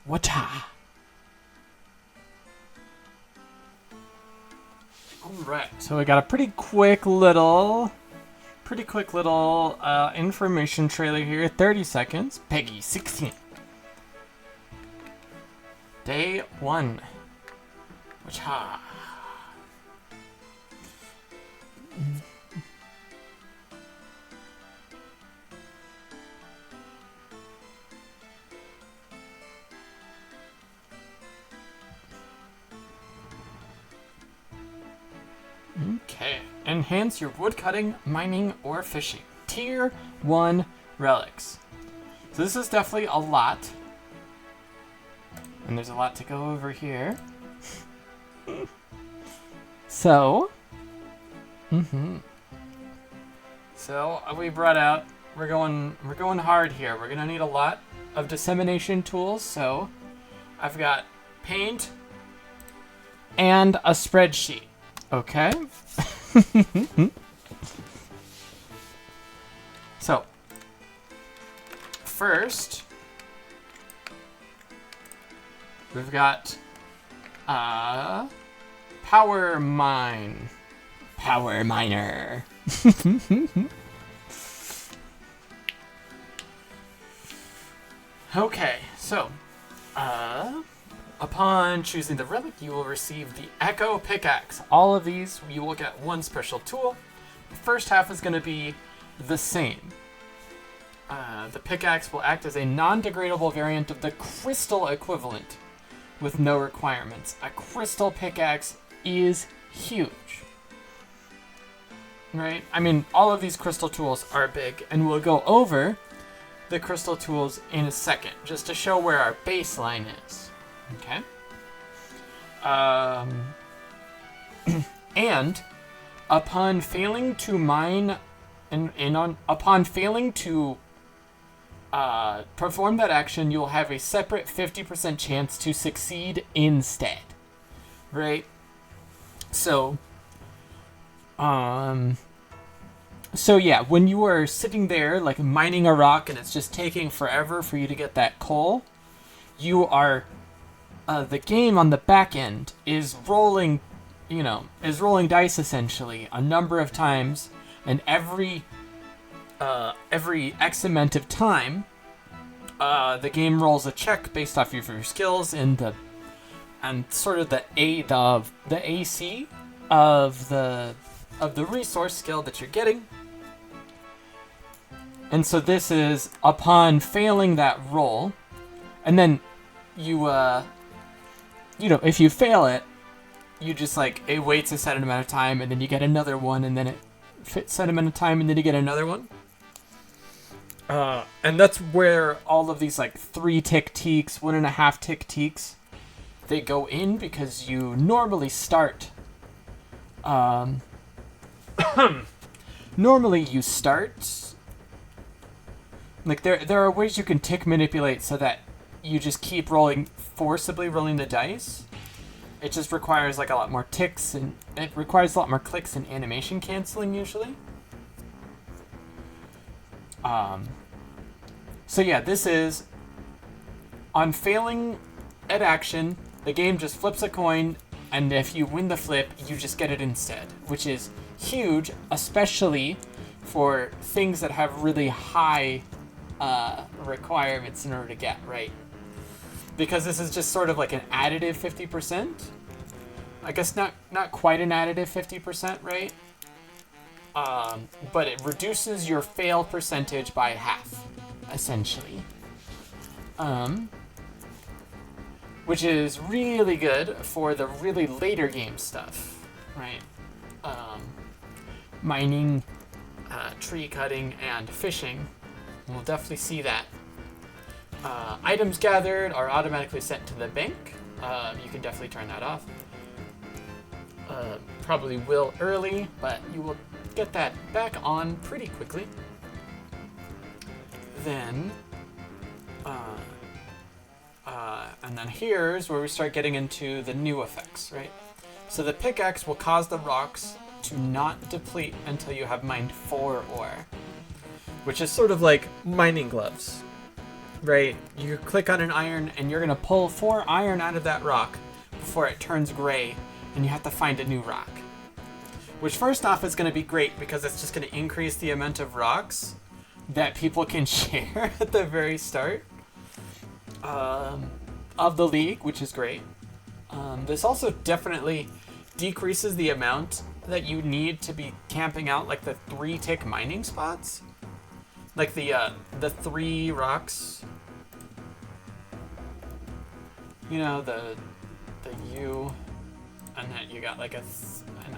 Wata. Alright, so we got a pretty quick little information trailer here. 30 seconds. Peggy 16. Day 1. Wata. Okay. Enhance your woodcutting, mining, or fishing. Tier 1 relics. So this is definitely a lot. And there's a lot to go over here. So. So we brought out. We're going hard here. We're gonna need a lot of dissemination tools. So I've got paint and a spreadsheet. Okay. So, first, we've got power miner. Okay, so, upon choosing the relic, you will receive the Echo Pickaxe. All of these, you will get one special tool. The first half is going to be the same. The pickaxe will act as a non-degradable variant of the crystal equivalent with no requirements. A crystal pickaxe is huge. Right? I mean, all of these crystal tools are big, and we'll go over the crystal tools in a second, just to show where our baseline is. Okay. And upon failing to mine, upon failing to perform that action, you'll have a separate 50% chance to succeed instead. Right. So yeah, when you are sitting there like mining a rock and it's just taking forever for you to get that coal, you are. The game on the back end is rolling dice essentially a number of times, and every X amount of time, the game rolls a check based off of your skills and sort of the AC of the resource skill that you're getting. And so this is upon failing that roll, and then if you fail it, you just it waits a set amount of time, and then you get another one, and then it fits set amount of time, and then you get another one. And that's where all of these 3-tick teaks, 1.5-tick teaks, they go in, because you normally start. Normally you start. There are ways you can tick manipulate so that you just keep forcibly rolling the dice. It just requires a lot more ticks, and it requires a lot more clicks and animation canceling usually. So yeah, this is on failing at action, the game just flips a coin, and if you win the flip, you just get it instead, which is huge, especially for things that have really high requirements in order to get right. Because this is just sort of an additive 50%. I guess not quite an additive 50%, right? But it reduces your fail percentage by half, essentially. Which is really good for the really later game stuff, right? Mining, tree cutting, and fishing. We'll definitely see that. Items gathered are automatically sent to the bank. You can definitely turn that off. Probably will early, but you will get that back on pretty quickly. Then, and then here's where we start getting into the new effects, right? So the pickaxe will cause the rocks to not deplete until you have mined 4 ore, which is sort of like mining gloves. right? You click on an iron and you're gonna pull 4 iron out of that rock before it turns gray, and you have to find a new rock. Which first off is gonna be great because it's just gonna increase the amount of rocks that people can share at the very start of the league, which is great. This also definitely decreases the amount that you need to be camping out like the 3-tick mining spots. Like the 3 rocks. You know, the U, and then you got like an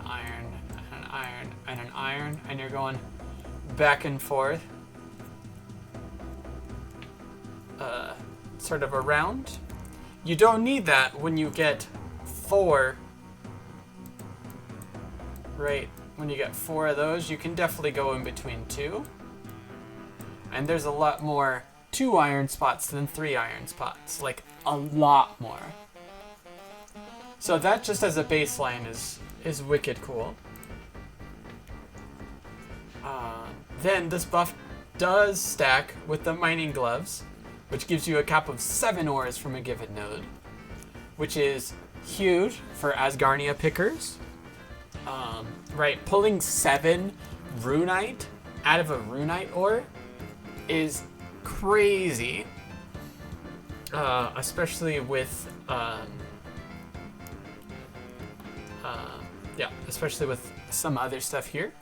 iron, and an iron, and an iron, and you're going back and forth. Sort of around. You don't need that when you get 4. Right, when you get 4 of those, you can definitely go in between 2. And there's a lot more 2 iron spots than 3 iron spots. Like, a lot more. So that just as a baseline is wicked cool. Then this buff does stack with the mining gloves, which gives you a cap of 7 ores from a given node, which is huge for Asgarnia pickers. Right, pulling 7 runite out of a runite ore is crazy, especially with especially with some other stuff here.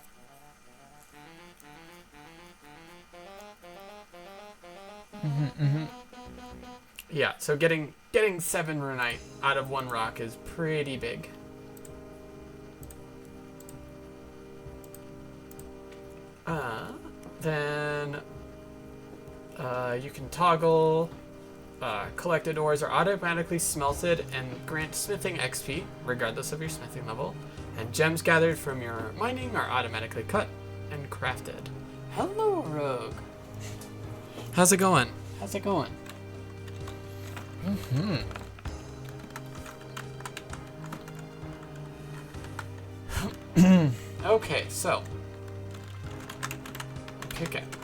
Yeah, so getting 7 runite out of 1 rock is pretty big. Then you can toggle collected ores are automatically smelted and grant smithing XP regardless of your smithing level, and gems gathered from your mining are automatically cut and crafted. Hello, Rogue. How's it going? How's it going? Okay, so pickaxe.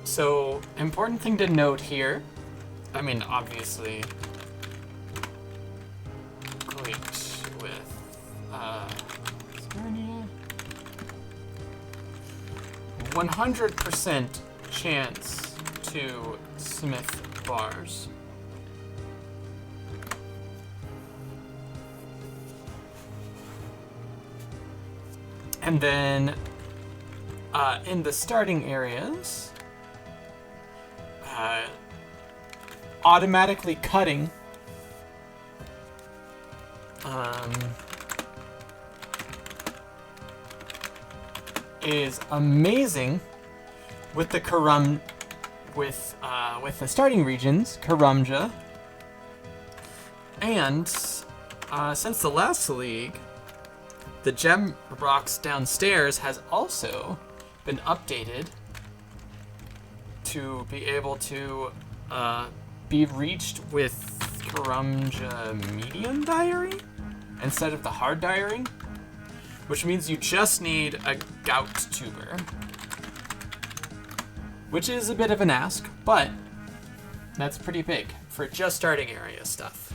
So important thing to note here. I mean, obviously, great with Sarnia. 100% chance to smith bars. And then in the starting areas, automatically cutting is amazing with the with the starting regions, Karumja, and since the last league, the gem rocks downstairs has also been updated to be able to be reached with Karumja medium diary instead of the hard diary, which means you just need a gout tuber, which is a bit of an ask, but that's pretty big for just starting area stuff.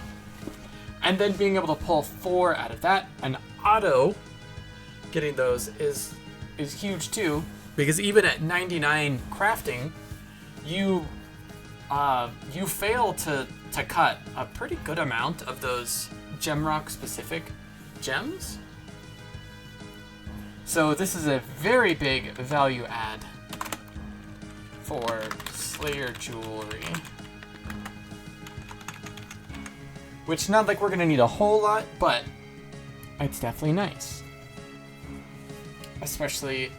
And then being able to pull 4 out of that, and auto getting those is huge too, because even at 99 crafting, you fail to cut a pretty good amount of those gemrock specific gems. So this is a very big value add for Slayer jewelry. Which, not like we're gonna need a whole lot, but it's definitely nice. Especially,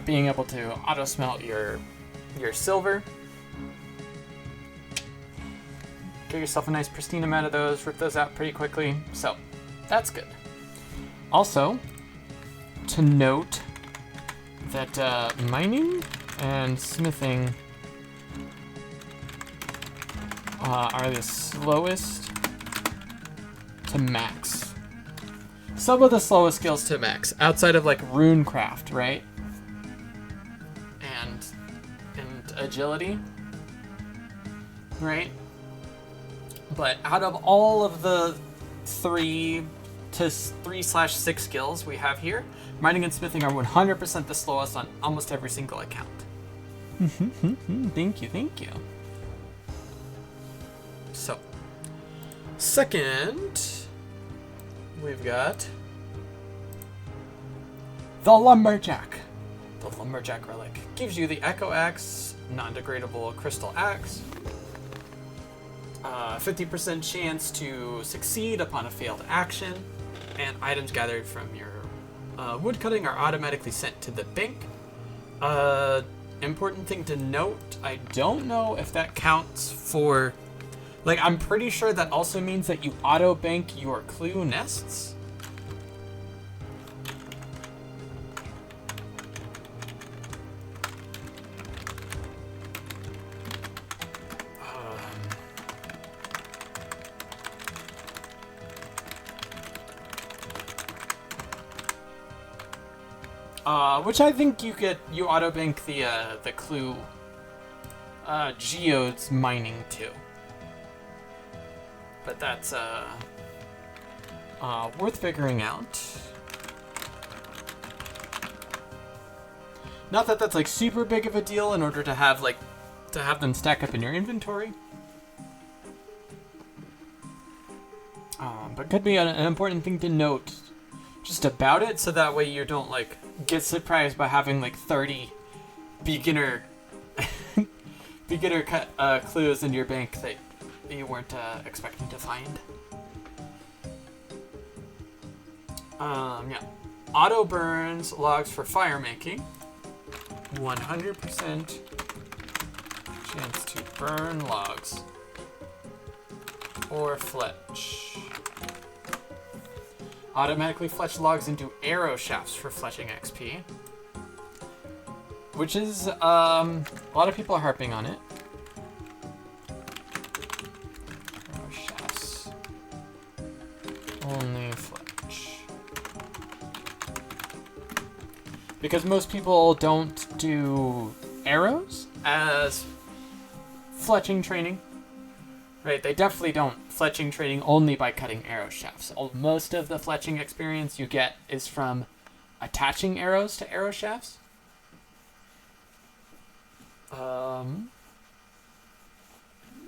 being able to auto smelt your silver. Get yourself a nice pristine amount of those, rip those out pretty quickly. So, that's good. Also, to note that mining and smithing are the slowest to max. some of the slowest skills to max, outside of like runecraft, right? And agility, right? But out of all of the 3/6 skills we have here, mining and smithing are 100% the slowest on almost every single account. Thank you. So, second, we've got the Lumberjack. The Lumberjack relic gives you the Echo Axe, non-degradable crystal axe, 50% chance to succeed upon a failed action, and items gathered from your woodcutting are automatically sent to the bank. Important thing to note, I don't know if that counts for... Like, I'm pretty sure that also means that you auto-bank your clue nests. Which I think you auto-bank the clue geodes mining too. But that's worth figuring out. Not that that's like super big of a deal in order to have them stack up in your inventory. But could be an important thing to note just about it, so that way you don't like get surprised by having like 30 beginner clues in your bank that you weren't expecting to find. Yeah. Auto burns logs for fire making. 100% chance to burn logs or fletch. Automatically fletch logs into arrow shafts for fletching XP. Which is, a lot of people are harping on it. Arrow shafts. Only fletch. Because most people don't do arrows as fletching training. Right, they definitely don't fletching training only by cutting arrow shafts. Most of the fletching experience you get is from attaching arrows to arrow shafts.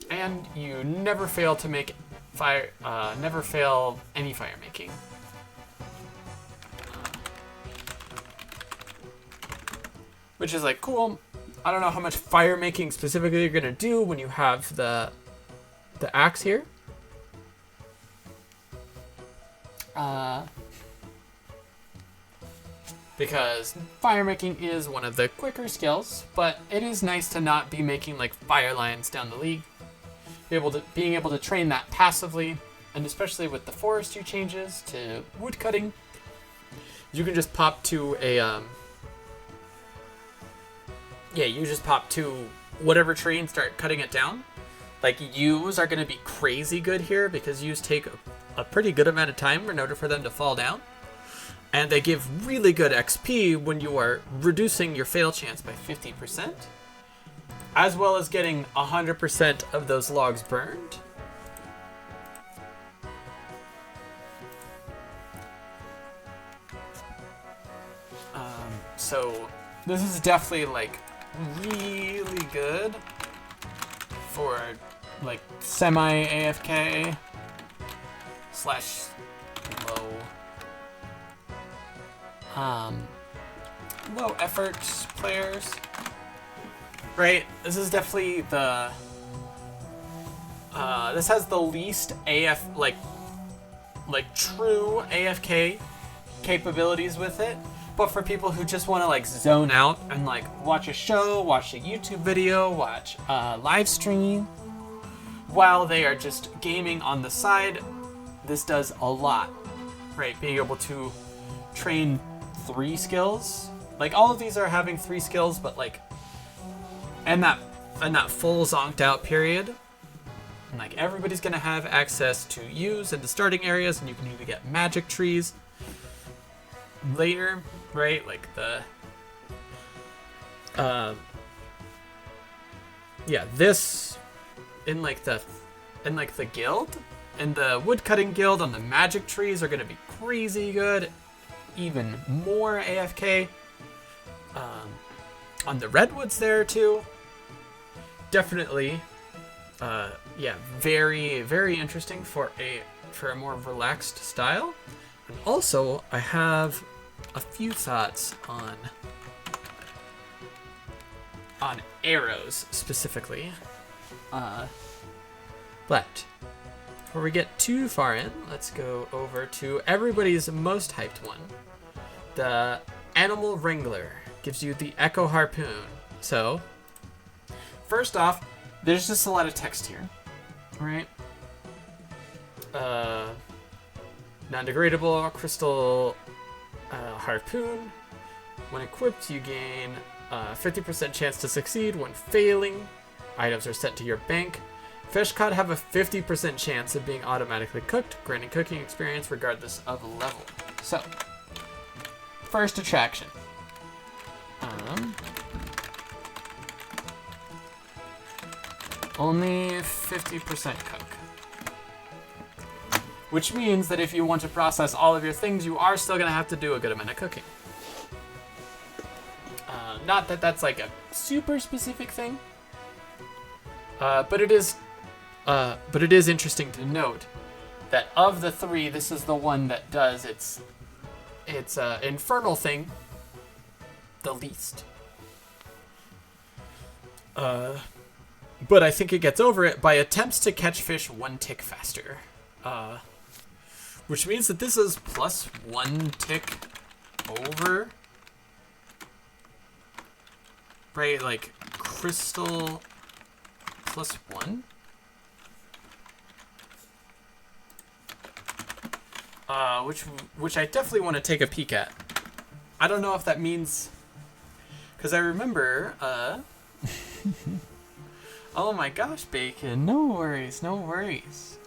And you never fail to make never fail any fire making. Which is like cool. I don't know how much fire making specifically you're gonna do when you have the axe here. Because fire making is one of the quicker skills, but it is nice to not be making like fire lines down the league. Being able to train that passively, and especially with the forestry changes to woodcutting, you can just pop to you just pop to whatever tree and start cutting it down. Like, yews are going to be crazy good here because yews take a pretty good amount of time in order for them to fall down. And they give really good XP when you are reducing your fail chance by 50%, as well as getting 100% of those logs burned. So this is definitely like really good for like semi AFK / low effort players, right? This is definitely the this has the least like true AFK capabilities with it. But for people who just want to like zone out and like watch a show, watch a YouTube video, watch a live stream while they are just gaming on the side, this does a lot, right? Being able to train 3 skills. Like, all of these are having 3 skills, but like in that full zonked out period, and like everybody's gonna have access to use in the starting areas, and you can even get magic trees. later, right? Like the yeah, this in like the guild, and the woodcutting guild on the magic trees are gonna be crazy good. Even more AFK. On the redwoods there too. Definitely, yeah, very, very interesting for a more relaxed style. And also, I have a few thoughts on arrows specifically. But before we get too far in, let's go over to everybody's most hyped one. The Animal Wrangler gives you the Echo Harpoon. So, first off, there's just a lot of text here, right? Non-degradable crystal harpoon. When equipped, you gain 50% chance to succeed when failing. Items are sent to your bank. Fish caught have a 50% chance of being automatically cooked, granting cooking experience regardless of level. So, first attraction. Only 50% cook. Which means that if you want to process all of your things, you are still going to have to do a good amount of cooking. Not that that's like a super specific thing, but it is interesting to note that of the three, this is the one that does its infernal thing the least. But I think it gets over it by attempts to catch fish 1 tick faster. Which means that this is plus 1 tick over. Right, like crystal plus 1. Which I definitely want to take a peek at. I don't know if that means, because I remember, oh my gosh, Bacon, no worries, no worries.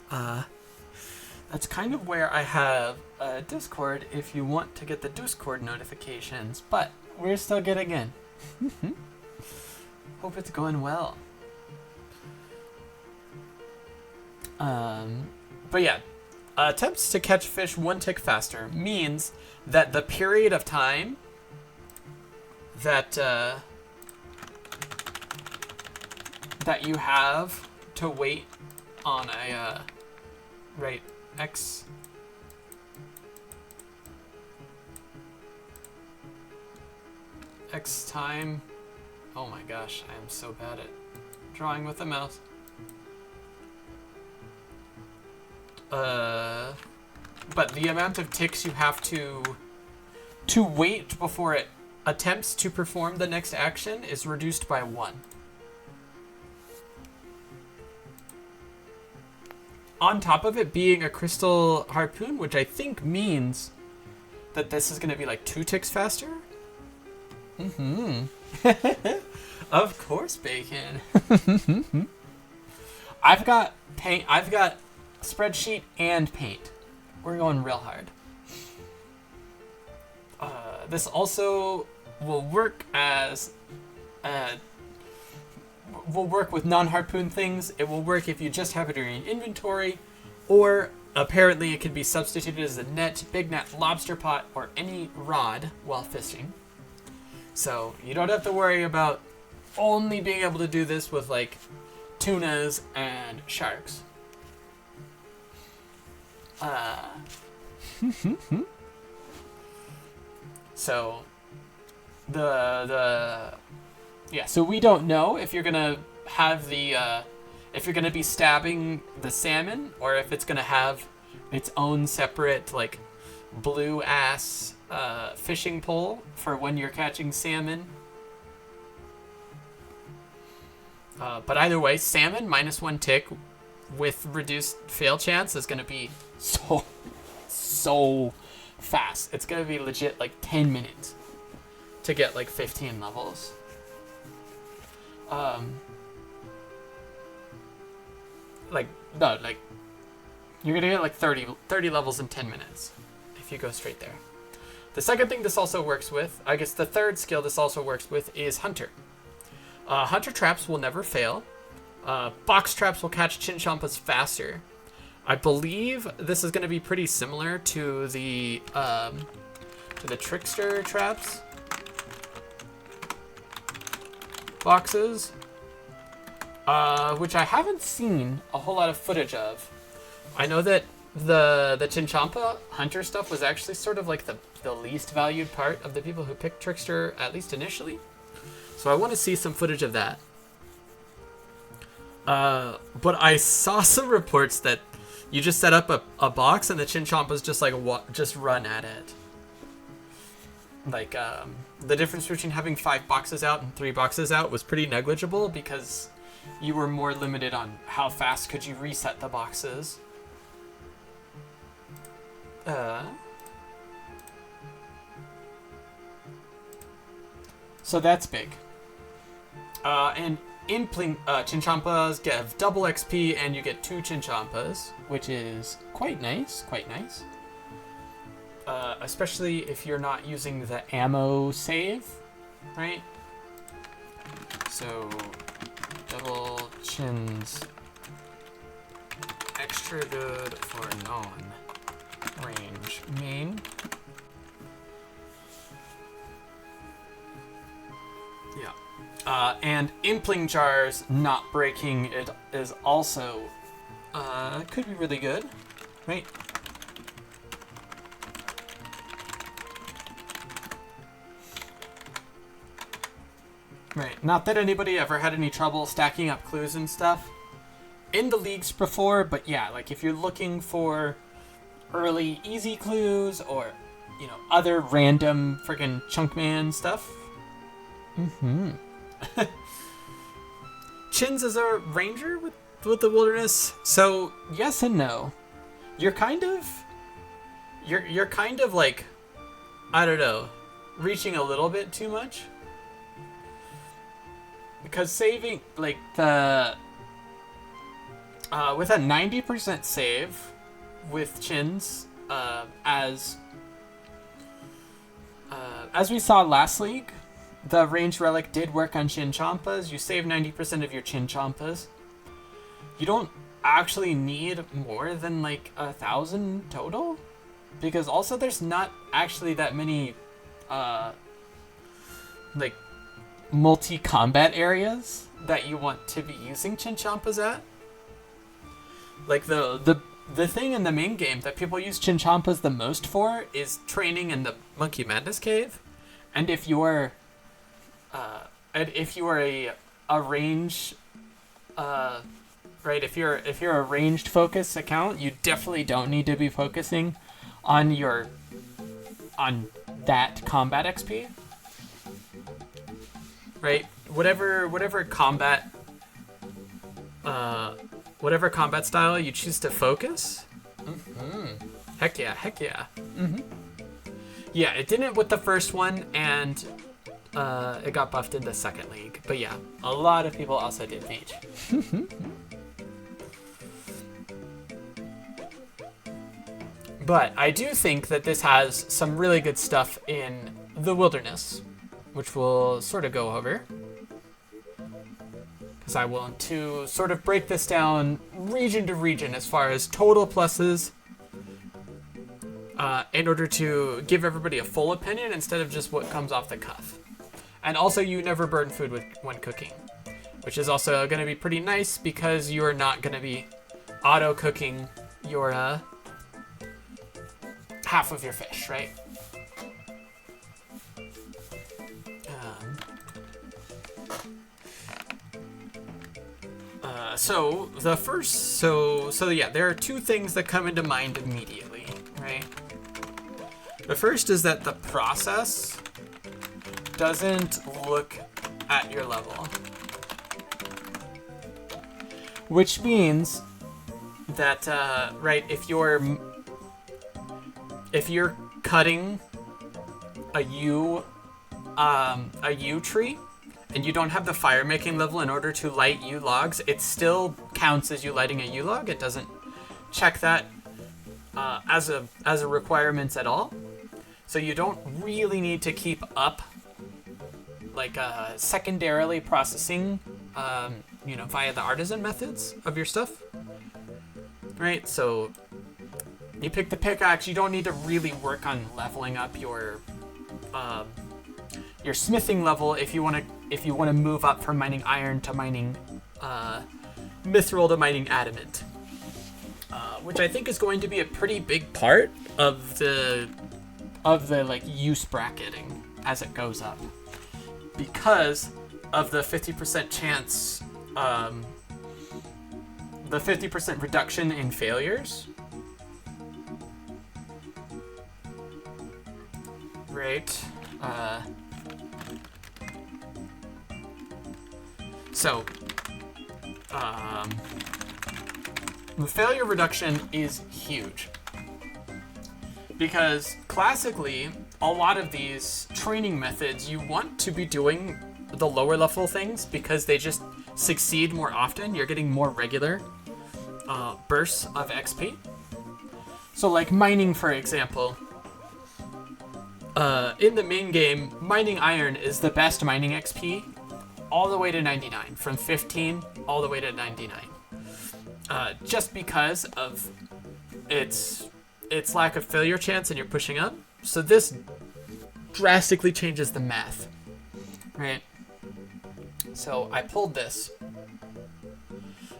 That's kind of where I have a Discord if you want to get the Discord notifications, but we're still getting in. Hope it's going well. But yeah, attempts to catch fish 1 tick faster means that the period of time that that you have to wait on a right X time. Oh my gosh, I am so bad at drawing with the mouse. But the amount of ticks you have to wait before it attempts to perform the next action is reduced by 1. On top of it being a crystal harpoon, which I think means that this is going to be like 2 ticks faster. Of course, Bacon. I've got paint. I've got spreadsheet and paint. We're going real hard. This also will work as will work with non-harpoon things. It will work if you just have it in your inventory, or apparently it can be substituted as a net, big net, lobster pot, or any rod while fishing. So you don't have to worry about only being able to do this with like tunas and sharks. So so we don't know if you're gonna have if you're gonna be stabbing the salmon, or if it's gonna have its own separate like blue ass fishing pole for when you're catching salmon. But either way, salmon minus 1 tick with reduced fail chance is gonna be so fast. It's gonna be legit like 10 minutes to get like 15 levels. You're gonna get like 30 levels in 10 minutes if you go straight there. The second thing this also works with, I guess the third skill this also works with, is Hunter. Hunter traps will never fail. Box traps will catch Chinchampas faster. I believe this is going to be pretty similar to the Trickster traps boxes, which I haven't seen a whole lot of footage of. I know that the Chinchampa Hunter stuff was actually sort of like the least valued part of the people who picked Trickster, at least initially. So I want to see some footage of that. But I saw some reports that you just set up a box and the Chinchampas just like just run at it. Like the difference between having 5 boxes out and 3 boxes out was pretty negligible because you were more limited on how fast could you reset the boxes. So that's big. And Impling Chinchampas give double XP and you get 2 Chinchampas, which is quite nice, especially if you're not using the ammo save, right? So, double chins, extra good for non-range main. Yeah. And Impling Jars not breaking it is also could be really good, right? Right. Not that anybody ever had any trouble stacking up clues and stuff in the leagues before, but yeah, like if you're looking for early easy clues or, you know, other random friggin' Chunkman stuff. Chins is a ranger with the wilderness, so yes and no. You're kind of like, I don't know, reaching a little bit too much. Because saving, like, the with a 90% save with chins, as we saw last league, the range relic did work on Chinchampas. You save 90% of your Chinchampas. You don't actually need more than like 1,000 total, because also there's not actually that many like multi-combat areas that you want to be using Chinchampas at. Like the thing in the main game that people use Chinchampas the most for is training in the Monkey Madness Cave, and if you're a range, right? If you're a ranged focus account, you definitely don't need to be focusing on that combat XP, right? Whatever combat style you choose to focus. Heck yeah. Yeah, it didn't with the first one, and it got buffed in the second league. But yeah, a lot of people also did Mage. But I do think that this has some really good stuff in the wilderness, which we'll sort of go over. Because I want to sort of break this down region to region as far as total pluses, in order to give everybody a full opinion instead of just what comes off the cuff. And also, you never burn food when cooking, which is also going to be pretty nice because you are not going to be auto-cooking your half of your fish, right? So yeah, there are 2 things that come into mind immediately, right? The first is that the process doesn't look at your level, which means that right, if you're cutting a U tree and you don't have the fire making level in order to light U logs, it still counts as you lighting a U log. It doesn't check that as a requirement at all. So you don't really need to keep up, like, secondarily processing, you know, via the artisan methods of your stuff. Right? So you pick the pickaxe. You don't need to really work on leveling up your smithing level if you want to move up from mining iron to mining mithril to mining adamant, which I think is going to be a pretty big part of the like use bracketing as it goes up, because of the 50% chance, the 50% reduction in failures. Right. So, the failure reduction is huge, because classically, a lot of these training methods, you want to be doing the lower level things because they just succeed more often. You're getting more regular bursts of XP. So like mining, for example, in the main game, mining iron is the best mining XP all the way to 99, from 15 all the way to 99. Just because of its lack of failure chance and you're pushing up. So this drastically changes the math, right? So I pulled this,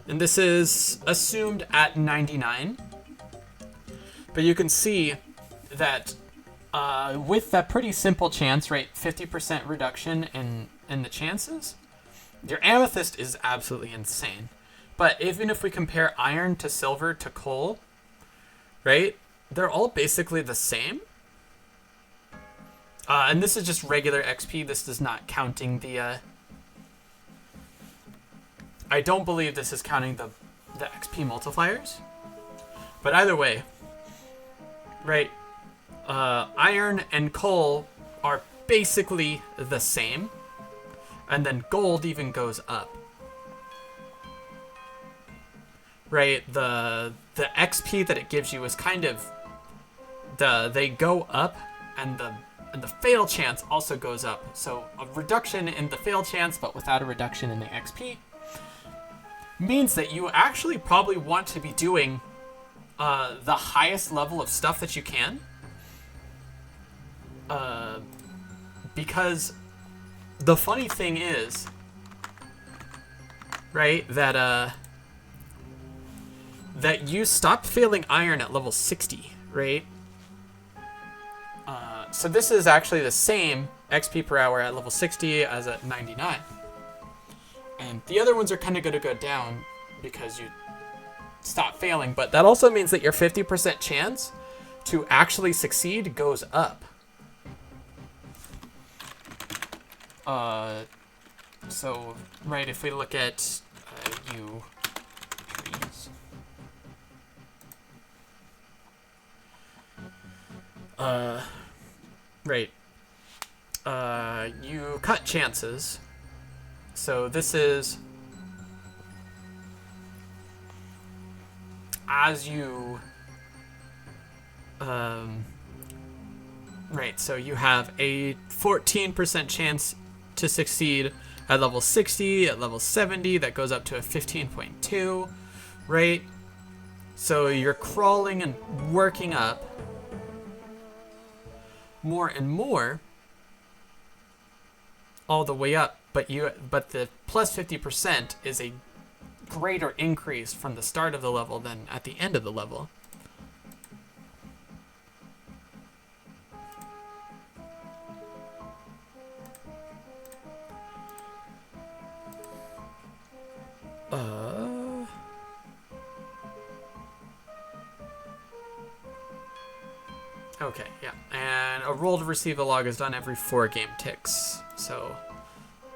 and this is assumed at 99, but you can see that with that pretty simple chance rate, 50% reduction in the chances, your amethyst is absolutely insane. But even if we compare iron to silver to coal, right, they're all basically the same. And this is just regular XP. This is not counting the... I don't believe this is counting the XP multipliers. But either way, right, iron and coal are basically the same. And then gold even goes up. Right, the XP that it gives you is kind of... They go up, and the fail chance also goes up. So a reduction in the fail chance, but without a reduction in the XP, means that you actually probably want to be doing the highest level of stuff that you can. Because the funny thing is, right, that you stop failing iron at level 60, right? So this is actually the same XP per hour at level 60 as at 99. And the other ones are kind of going to go down because you stop failing, but that also means that your 50% chance to actually succeed goes up. So, right, if we look at you trees. Right. You cut chances. So this is as you right, so you have a 14% chance to succeed at level 60, at level 70, that goes up to a 15.2, right? So you're crawling and working up more and more all the way up, but the plus 50% is a greater increase from the start of the level than at the end of the level. Okay, yeah. And a roll to receive a log is done every 4 game ticks. So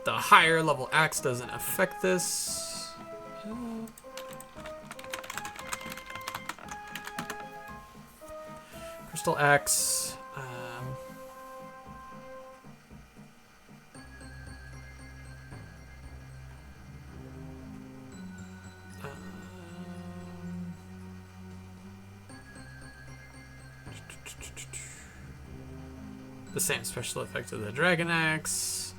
the higher level axe doesn't affect this. Crystal axe. The same special effect of the Dragon Axe.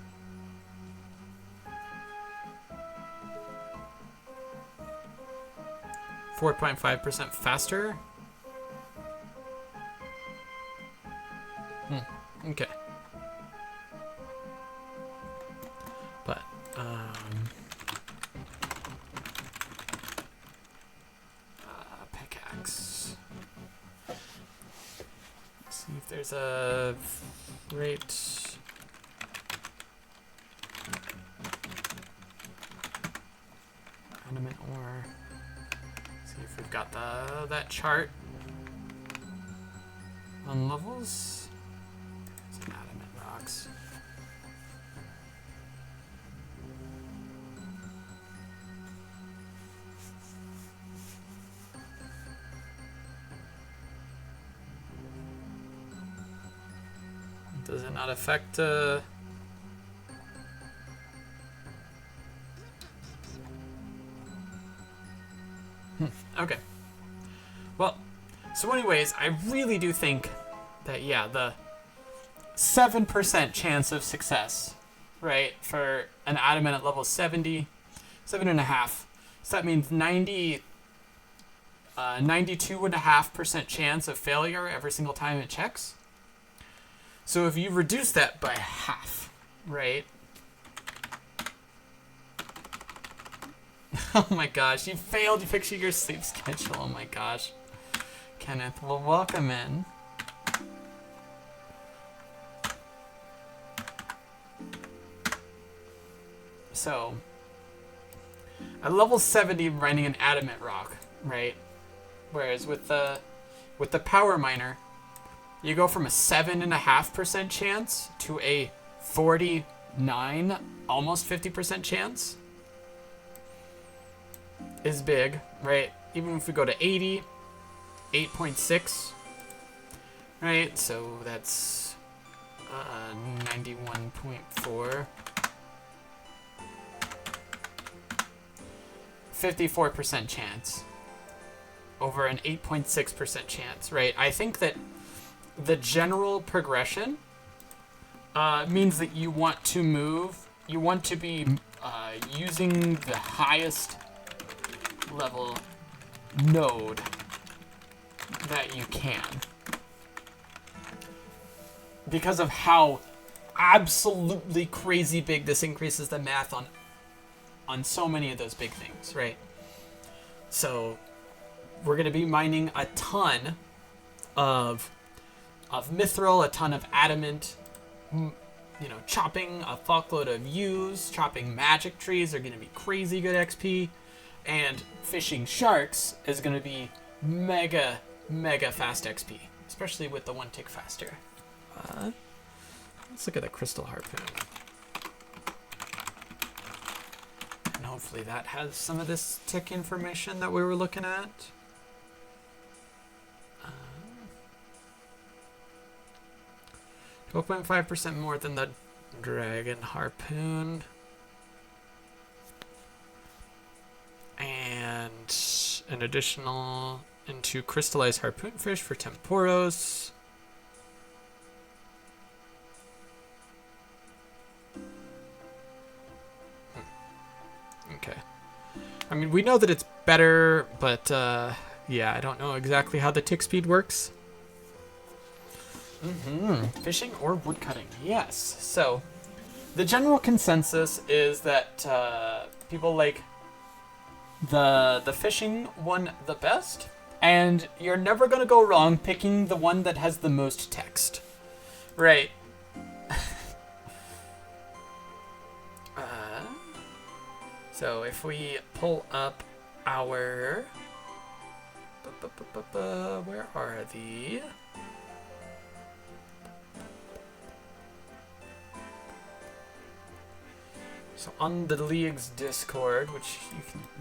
.5% faster. Okay. But, pickaxe. Let's see if there's a rate. Adamant ore. See if we've got that chart on levels. Some adamant rocks. Does it not affect Okay. Well, so anyways, I really do think that, yeah, the 7% chance of success, right, for an adamant at level 70, 7.5. So that means 92.5% chance of failure every single time it checks. So if you reduce that by half, right? Oh my gosh, you failed to fix your sleep schedule. Oh my gosh. Kenneth, well, welcome in. So, at level 70, running an adamant rock, right? Whereas with the power miner, you go from a 7.5% chance to a 49, almost 50% chance. Is big, right? Even if we go to 80, 8.6, right? So that's 91.4. 54% chance over an 8.6% chance, right? I think that the general progression means that you want to move, you want to be using the highest level node that you can, because of how absolutely crazy big this increases the math on so many of those big things, right? So we're going to be mining a ton of mithril, a ton of adamant, you know, chopping a fuckload of yews, chopping magic trees are going to be crazy good XP. And fishing sharks is going to be mega, mega fast XP, especially with the 1 tick faster. Let's look at the crystal harpoon. And hopefully that has some of this tick information that we were looking at. 12.5% more than the dragon harpoon. And an additional into crystallized harpoon fish for temporos. Okay. I mean, we know that it's better, but yeah, I don't know exactly how the tick speed works. Fishing or woodcutting? Yes. So, the general consensus is that people like the fishing one the best, and you're never gonna go wrong picking the one that has the most text, right? So if we pull up our where are the so on the Leagues Discord, which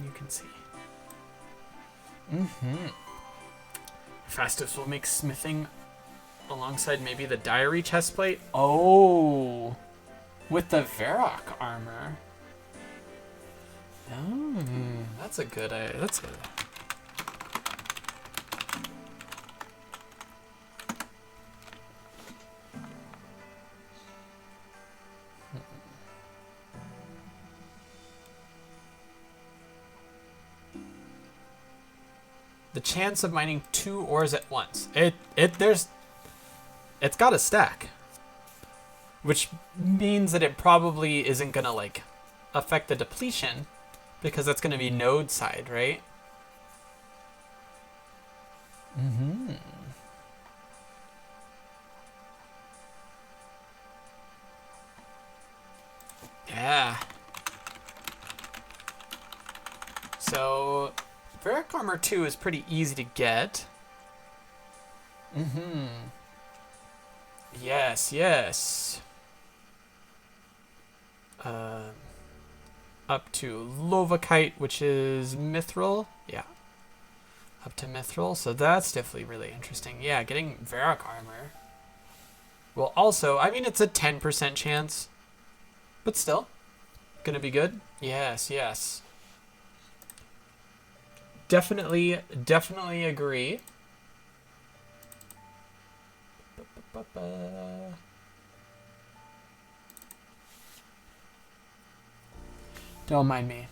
you can see. Fastest will make smithing alongside maybe the diary chestplate. Oh, with the Varrock armor. Oh, that's a good idea. That's a The chance of mining 2 ores at once. It's got a stack. Which means that it probably isn't gonna like affect the depletion, because that's gonna be node side, right? Mm-hmm. Yeah. So, Varric Armor 2 is pretty easy to get. Mm-hmm. Yes, yes. Up to Lovakite, which is Mithril. Yeah. Up to Mithril, so that's definitely really interesting. Yeah, getting Varric Armor. Well, also, I mean, it's a 10% chance. But still, gonna be good. Yes, yes. Definitely agree. Don't mind me.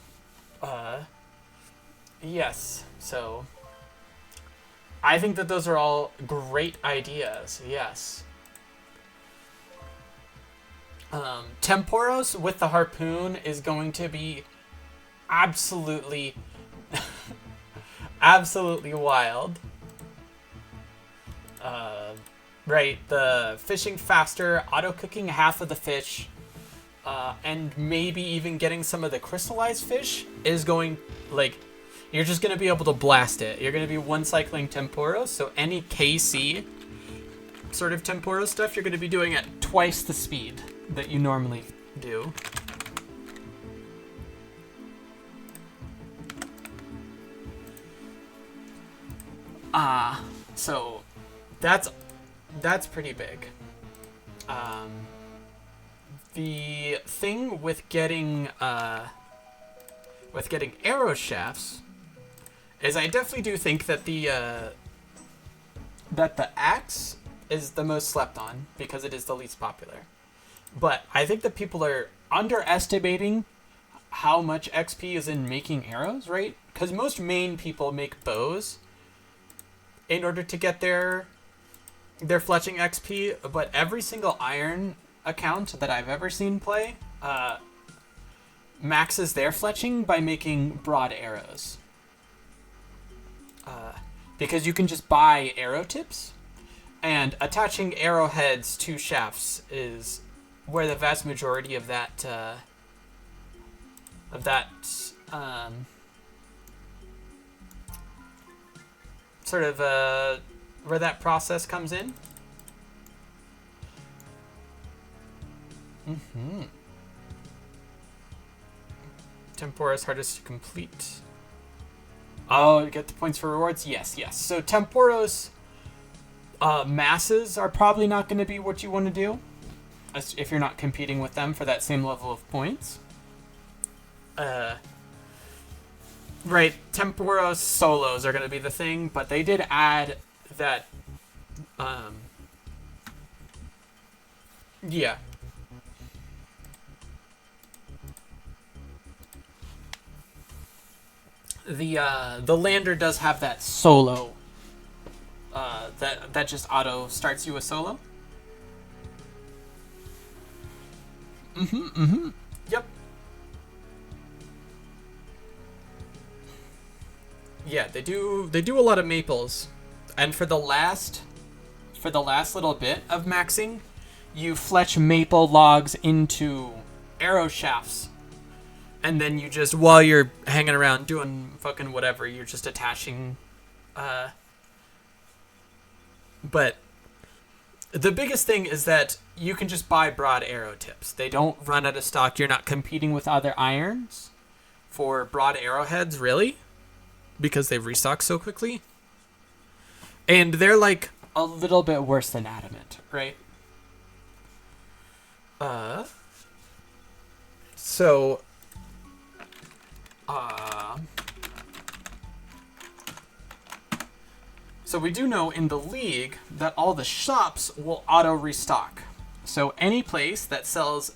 Yes, so I think that those are all great ideas, yes. Temporos with the harpoon is going to be absolutely, absolutely wild. Right, the fishing faster, auto-cooking half of the fish, and maybe even getting some of the crystallized fish is going, like, you're just going to be able to blast it. You're going to be one-cycling Temporos, so any KC sort of Temporo stuff, you're going to be doing at twice the speed that you normally do. So that's pretty big. The thing with getting arrow shafts is I definitely do think that the axe is the most slept on because it is the least popular. But I think that people are underestimating how much XP is in making arrows, right? Because most main people make bows in order to get their fletching XP, but every single iron account that I've ever seen play maxes their fletching by making broad arrows. Because you can just buy arrow tips, and attaching arrowheads to shafts is where the vast majority of that where that process comes in. Mm-hmm. Tempora is hardest to complete. Oh, get the points for rewards? Yes, yes. So Temporos masses are probably not going to be what you want to do if you're not competing with them for that same level of points. Right, Temporos solos are going to be the thing, but they did add that, yeah. The lander does have that solo, that just auto starts you a solo. Yep. Yeah, they do a lot of maples. And for the last little bit of maxing, you fletch maple logs into arrow shafts. And then you just, while you're hanging around doing fucking whatever, you're just attaching, but the biggest thing is that you can just buy broad arrow tips. They don't run out of stock. You're not competing with other irons for broad arrowheads, really, because they've restocked so quickly. And they're like a little bit worse than adamant, right? So we do know in the league that all the shops will auto restock. So any place that sells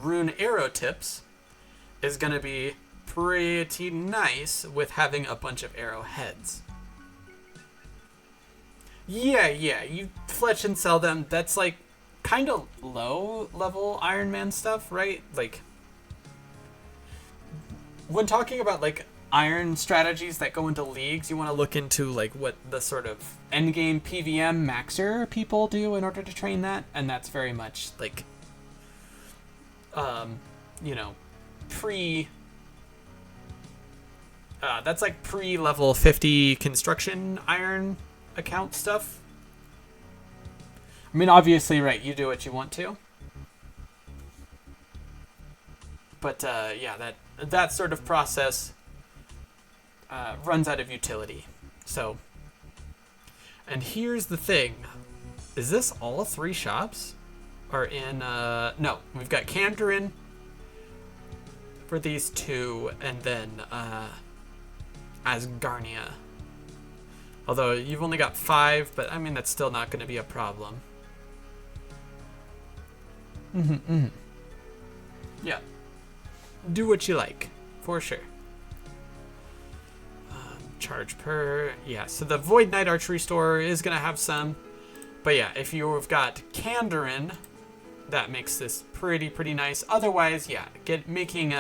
rune arrow tips is going to be pretty nice with having a bunch of arrowheads. Yeah, you fletch and sell them. That's like kind of low level Iron Man stuff, right? Like when talking about like iron strategies that go into leagues, you want to look into like what the sort of endgame PVM maxer people do in order to train that, and that's very much like you know, that's like pre-level 50 construction iron account stuff. I mean, obviously, right, you do what you want to. But yeah, that sort of process runs out of utility. So, and here's the thing. Is this all 3 shops are in, no, we've got Kandarin for these 2, and then Asgarnia. Although you've only got 5, but I mean, that's still not going to be a problem. Yeah. Do what you like, for sure. Charge per, yeah, so the Void Knight Archery Store is going to have some. But yeah, if you've got Kandarin, that makes this pretty nice. Otherwise, yeah, making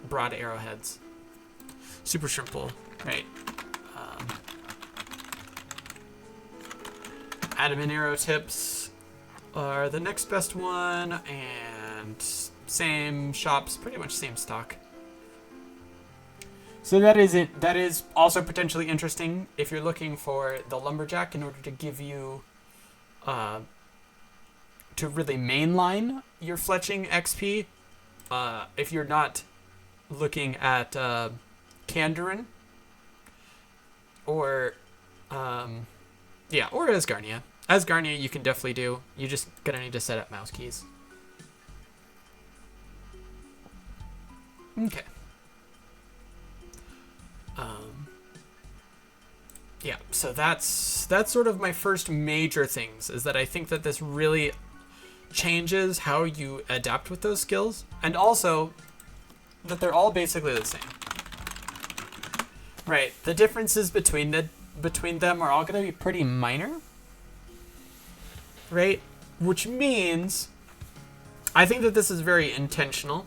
broad arrowheads. Super simple, right? Adamant arrow tips are the next best one, and same shops, pretty much same stock. So that is it. That is also potentially interesting if you're looking for the lumberjack in order to give you, to really mainline your fletching XP. If you're not looking at Kandarin or yeah, or Asgarnia. Asgarnia you can definitely do. You just gonna need to set up mouse keys. Okay. Yeah, so that's sort of my first major things, is that I think that this really changes how you adapt with those skills, and also that they're all basically the same. Right, the differences between them are all going to be pretty minor, right? Which means I think that this is very intentional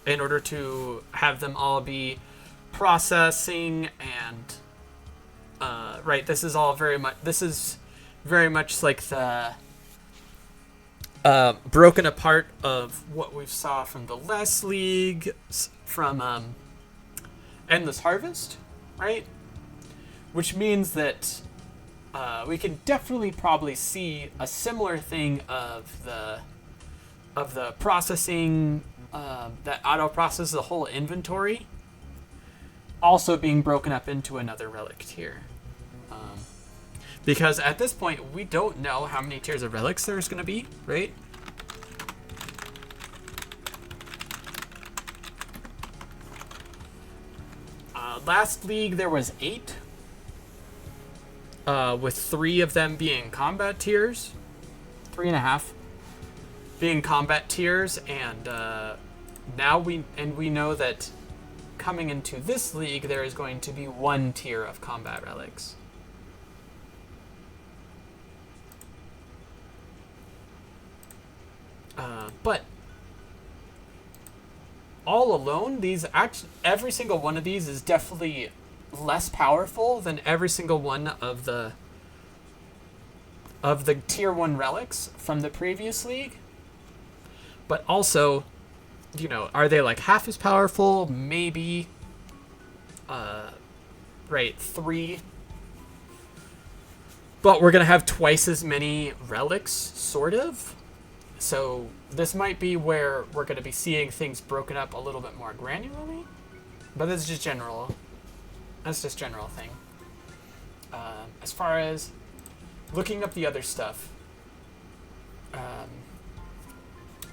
in order to have them all be processing and right, this is very much like the broken apart of what we saw from the last league, from Endless Harvest, right? Which means that we can definitely probably see a similar thing of the processing that auto processes the whole inventory, also being broken up into another relic tier. Because at this point, we don't know how many tiers of relics there's going to be, right? Last league, there was 8. With 3 of them being combat tiers. 3.5 being combat tiers. And now we know that coming into this league, there is going to be 1 tier of combat relics. But all alone, every single one of these is definitely less powerful than every single one of the tier 1 relics from the previous league. But also, you know, are they like half as powerful? Maybe. Right, 3. But we're gonna have twice as many relics, sort of. So this might be where we're going to be seeing things broken up a little bit more granularly, but that's just general. That's just general thing. As far as looking up the other stuff,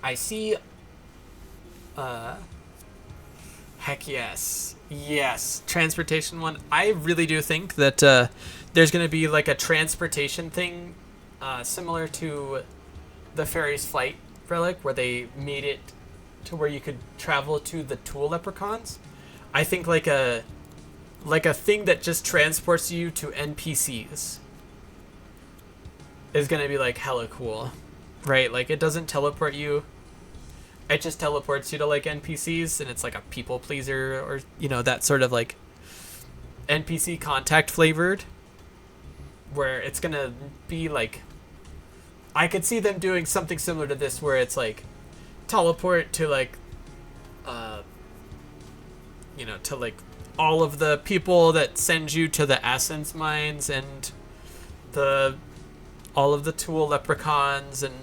I see. Heck yes, transportation one. I really do think that there's going to be like a transportation thing, similar to the Fairy's Flight relic, where they made it to where you could travel to the Tool Leprechauns. I think like a thing that just transports you to NPCs is gonna be like hella cool, right? Like it doesn't teleport you. It just teleports you to like NPCs, and it's like a people pleaser, or that sort of like NPC contact flavored, where it's gonna be like, I could see them doing something similar to this, where it's like teleport to like to like all of the people that send you to the Essence Mines, and all of the Tool Leprechauns, and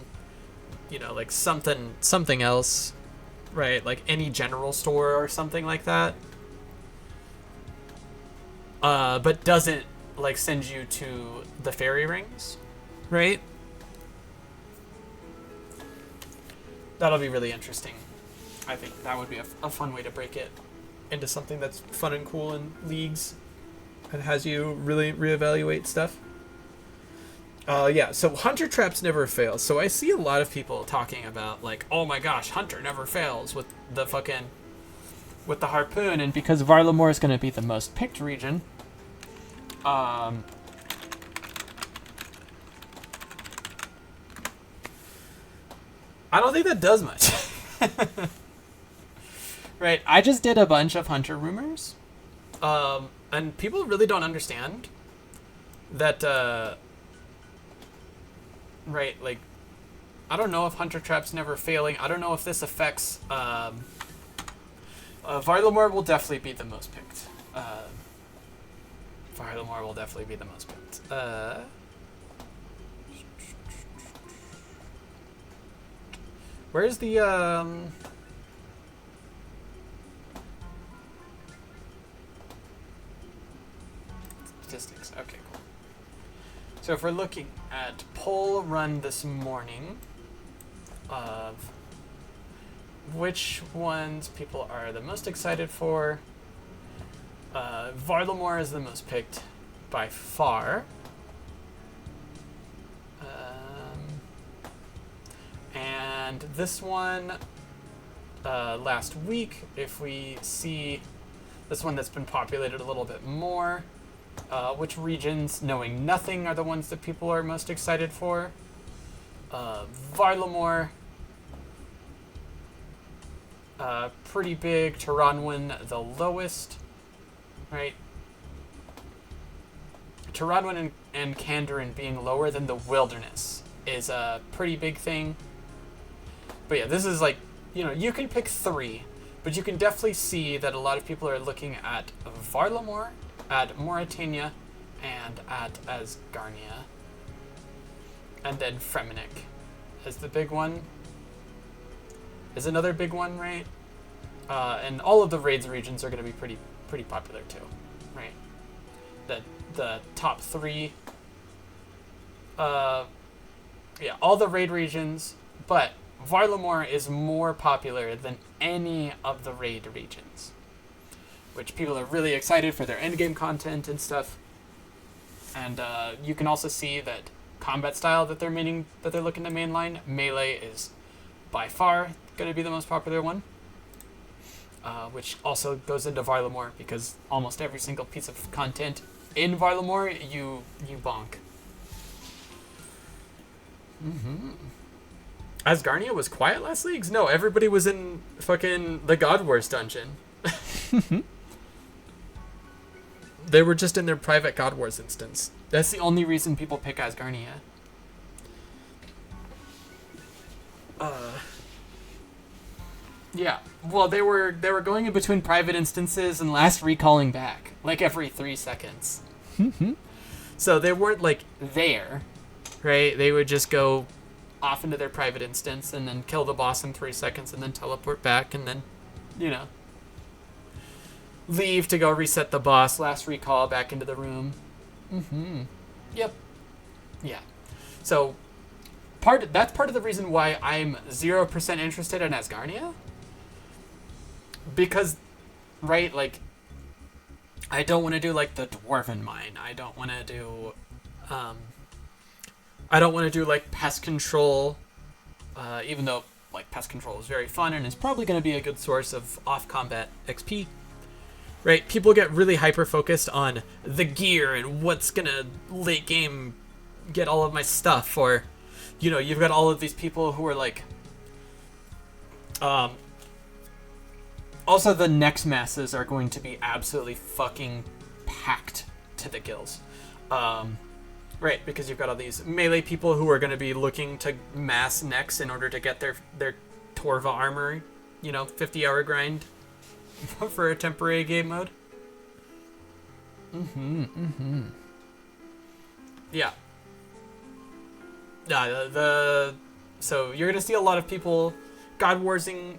like something else, right? Like any general store or something like that. But doesn't like send you to the fairy rings, right? That'll be really interesting. I think that would be a fun way to break it into something that's fun and cool in Leagues, and has you really reevaluate stuff. Yeah, so Hunter Traps never fails. So I see a lot of people talking about like, oh my gosh, Hunter never fails with the harpoon, and because Varlamore is going to be the most picked region, I don't think that does much. Right, I just did a bunch of Hunter rumors, and people really don't understand that, right, like, I don't know if Hunter Trap's never failing. I don't know if this affects, Varlamore will definitely be the most picked. Varlamore will definitely be the most picked. Where's the, statistics? Okay, cool. So if we're looking at poll run this morning of which ones people are the most excited for, Varlamore is the most picked by far. And this one, last week, if we see this one that's been populated a little bit more, which regions, knowing nothing, are the ones that people are most excited for? Varlamore, pretty big. Taranwin, the lowest, right? Taranwin and Kandarin being lower than the Wilderness is a pretty big thing. But yeah, this is like, you can pick 3, but you can definitely see that a lot of people are looking at Varlamore, at Mauritania, and at Asgarnia. And then Fremennik is the big one. Is another big one, right? And all of the raids regions are going to be pretty popular too, right? The top 3. Yeah, all the raid regions, but Varlamore is more popular than any of the raid regions, which people are really excited for their endgame content and stuff. And you can also see that combat style that they're looking to mainline, melee, is by far going to be the most popular one, which also goes into Varlamore, because almost every single piece of content in Varlamore you bonk. Mm-hmm. Asgarnia was quiet last Leagues? No, everybody was in fucking the God Wars dungeon. They were just in their private God Wars instance. That's the only reason people pick Asgarnia. Yeah. Well, they were going in between private instances and last recalling back, like every 3 seconds. So they weren't like there, right? They would just go off into their private instance and then kill the boss in 3 seconds and then teleport back and then, leave to go reset the boss, last recall back into the room. Yep. Yeah. So that's part of the reason why I'm 0% interested in Asgarnia. Because, right, like, I don't want to do like the Dwarven Mine. I don't want to do like pest control, even though like pest control is very fun and is probably going to be a good source of off-combat XP. right? People get really hyper-focused on the gear and what's gonna late game get all of my stuff, or, you know, you've got all of these people who are like, also the next masses are going to be absolutely fucking packed to the gills. Right, because you've got all these melee people who are going to be looking to mass necks in order to get their Torva armor, you know, 50-hour grind for a temporary game mode. Yeah. So you're going to see a lot of people God warsing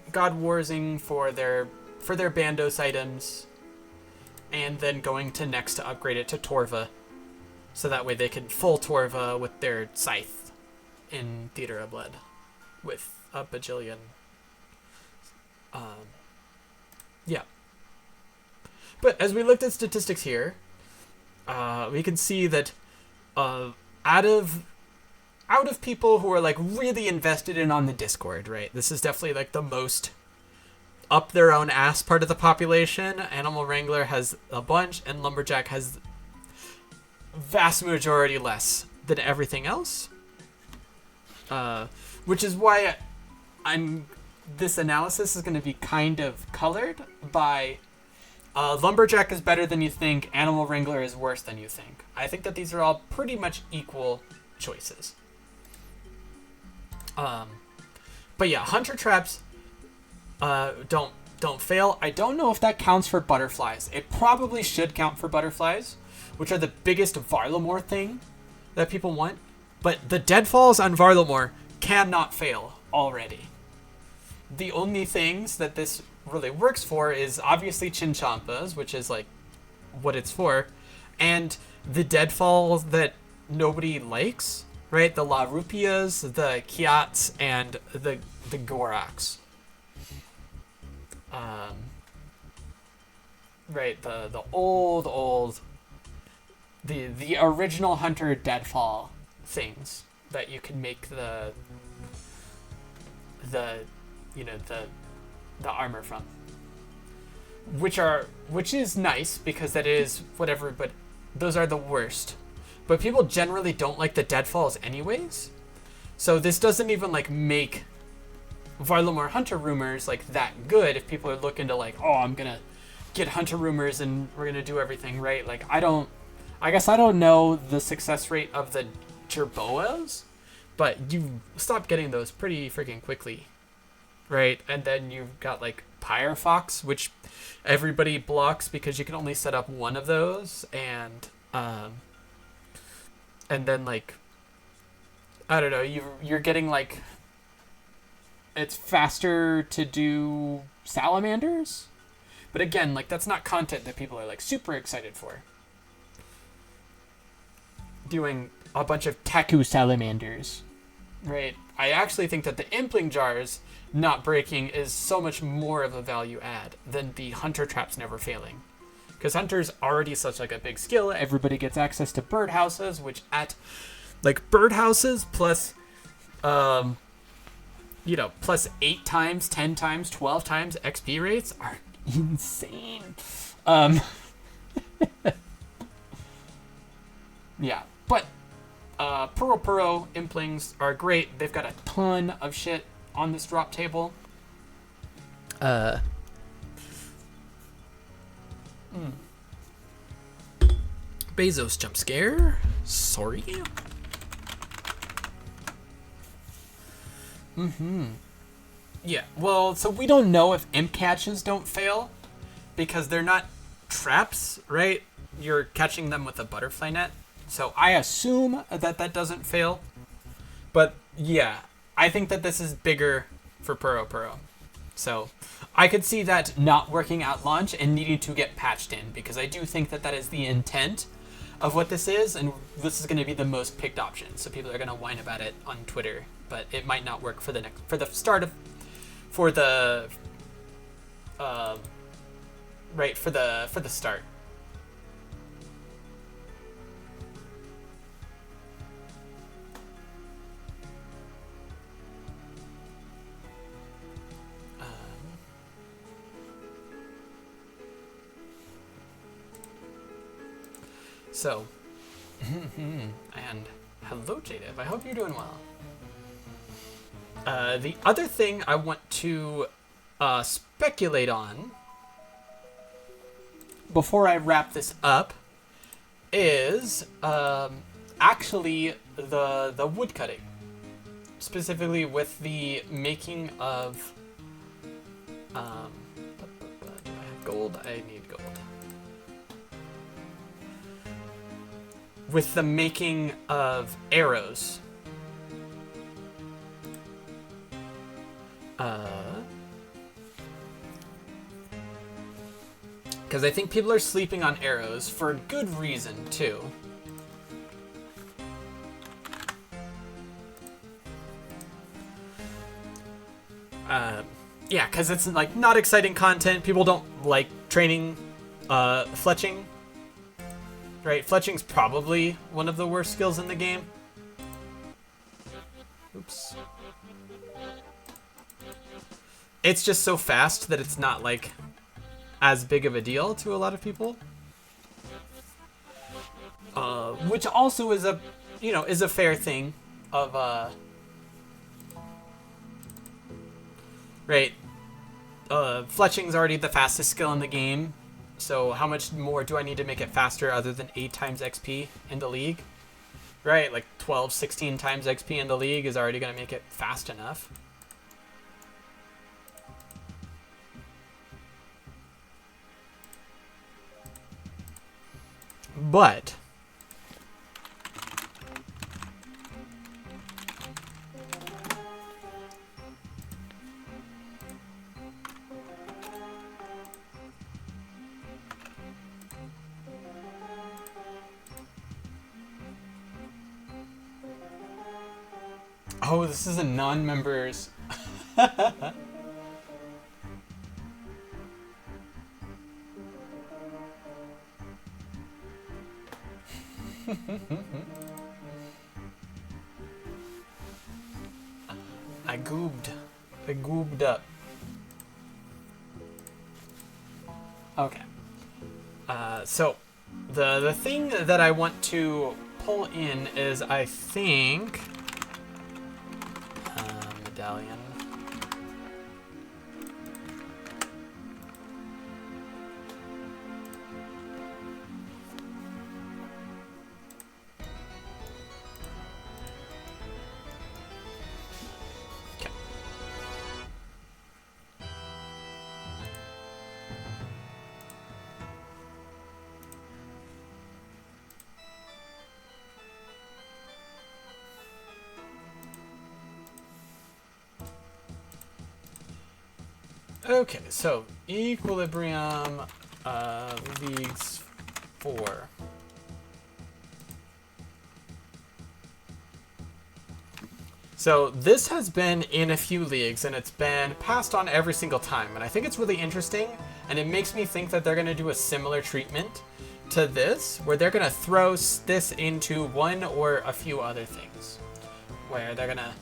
for their Bandos items, and then going to next to upgrade it to Torva. So that way they can full Torva with their Scythe in Theater of Blood with a bajillion. Yeah. But as we looked at statistics here, we can see that out of people who are like really invested in on the Discord, right? This is definitely like the most up their own ass part of the population. Animal Wrangler has a bunch, and Lumberjack has vast majority less than everything else, which is why this analysis is going to be kind of colored by Lumberjack is better than you think, Animal Wrangler is worse than you think. I think that these are all pretty much equal choices. But yeah, Hunter Traps don't fail. I don't know if that counts for Butterflies. It probably should count for Butterflies, which are the biggest Varlamore thing that people want. But the Deadfalls on Varlamore cannot fail already. The only things that this really works for is obviously Chinchampas, which is like what it's for, and the Deadfalls that nobody likes, right? The La Rupias, the Kiats, and the Goraks. Right, the old the original Hunter Deadfall things that you can make the armor from, which is nice because that is whatever, but those are the worst. But people generally don't like the Deadfalls anyways, so this doesn't even like make Varlamore Hunter Rumors like that good if people are looking to like, oh, I'm gonna get Hunter Rumors and we're gonna do everything right. Like I guess I don't know the success rate of the Jerboas, but you stop getting those pretty freaking quickly, right? And then you've got like Pyrefox, which everybody blocks because you can only set up one of those, and then like I don't know, you're getting like, it's faster to do salamanders, but again, like that's not content that people are like super excited for. Doing a bunch of Taku salamanders, right? I actually think that the Impling Jars not breaking is so much more of a value add than the Hunter Traps never failing, because Hunter's already such like a big skill. Everybody gets access to birdhouses, which at like birdhouses plus plus 8 times, 10 times, 12 times XP rates are insane. Yeah, but Puro Implings are great. They've got a ton of shit on this drop table. Bezos jump scare. Sorry. Yeah, well, so we don't know if imp catches don't fail because they're not traps, right? You're catching them with a butterfly net. So I assume that doesn't fail. But yeah, I think that this is bigger for Puro. So I could see that not working at launch and needing to get patched in, because I do think that is the intent of what this is, and this is going to be the most picked option. So people are going to whine about it on Twitter, but it might not work for the start. So, and hello, Jadif. I hope you're doing well. The other thing I want to speculate on before I wrap this up is actually the wood cutting, specifically with the making of. Do I have gold? I need gold. With the making of arrows. Because I think people are sleeping on arrows for good reason, too. Yeah, because it's like not exciting content. People don't like training fletching. Right? Fletching's probably one of the worst skills in the game. Oops. It's just so fast that it's not like as big of a deal to a lot of people. Which also is a fair thing of right. Fletching's already the fastest skill in the game, so how much more do I need to make it faster other than 8 times XP in the league? Right, like 12, 16 times XP in the league is already going to make it fast enough. But oh, this is a non-members. I goobed up. Okay. So the thing that I want to pull in is, I think, medallion. Okay, so equilibrium leagues 4. So this has been in a few leagues, and it's been passed on every single time, and I think it's really interesting, and it makes me think that they're going to do a similar treatment to this, where they're going to throw this into one or a few other things, where they're going to,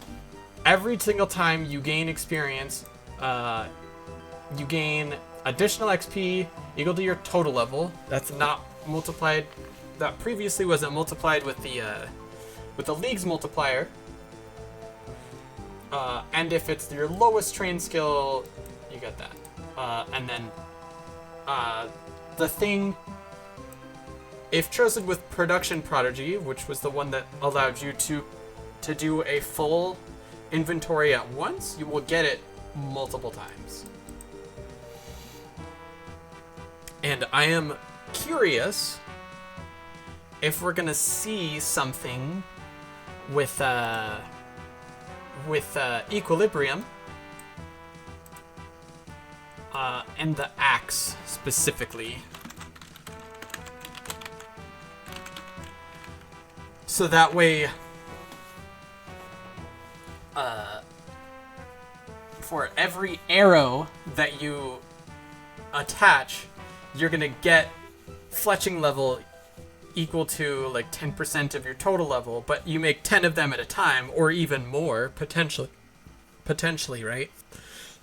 every single time you gain experience, you gain additional XP equal to your total level. That's not multiplied. That previously wasn't multiplied with the league's multiplier. And if it's your lowest train skill, you get that. And then the thing, if chosen with Production Prodigy, which was the one that allowed you to do a full inventory at once, you will get it multiple times. And I am curious if we're gonna see something with equilibrium and the axe specifically. So that way, for every arrow that you attach, you're gonna get fletching level equal to like 10% of your total level, but you make 10 of them at a time, or even more, potentially, right?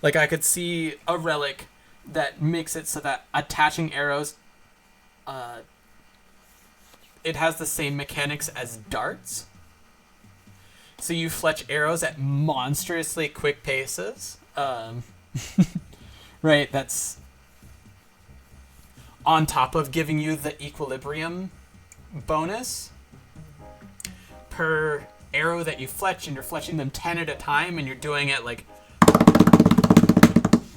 Like I could see a relic that makes it so that attaching arrows it has the same mechanics as darts. So you fletch arrows at monstrously quick paces. Right, that's on top of giving you the equilibrium bonus per arrow that you fletch, and you're fletching them 10 at a time, and you're doing it like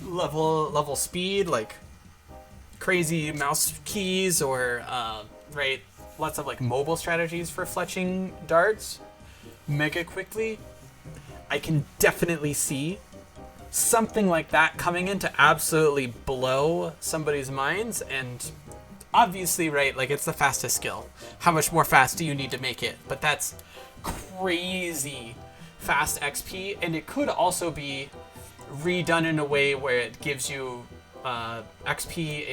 level speed, like crazy mouse keys, or right, lots of like mobile strategies for fletching darts mega quickly. I can definitely see something like that coming in to absolutely blow somebody's minds. And obviously, right, like it's the fastest skill. How much more fast do you need to make it? But that's crazy fast XP, and it could also be redone in a way where it gives you XP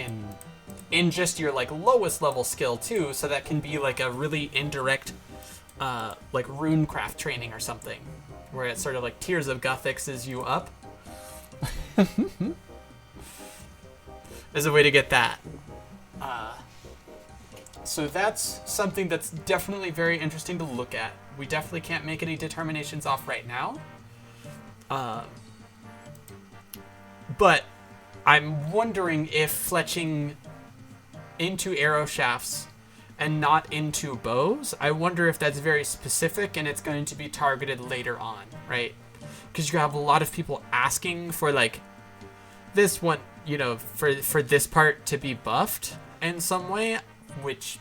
in just your like lowest level skill too, so that can be like a really indirect like runecraft training or something, where it sort of like Tears of Guthixes you up. There's a way to get that. So that's something that's definitely very interesting to look at. We definitely can't make any determinations off right now. But I'm wondering if fletching into arrow shafts and not into bows, I wonder if that's very specific and it's going to be targeted later on, right? Because you have a lot of people asking for like this one, you know, for this part to be buffed in some way, which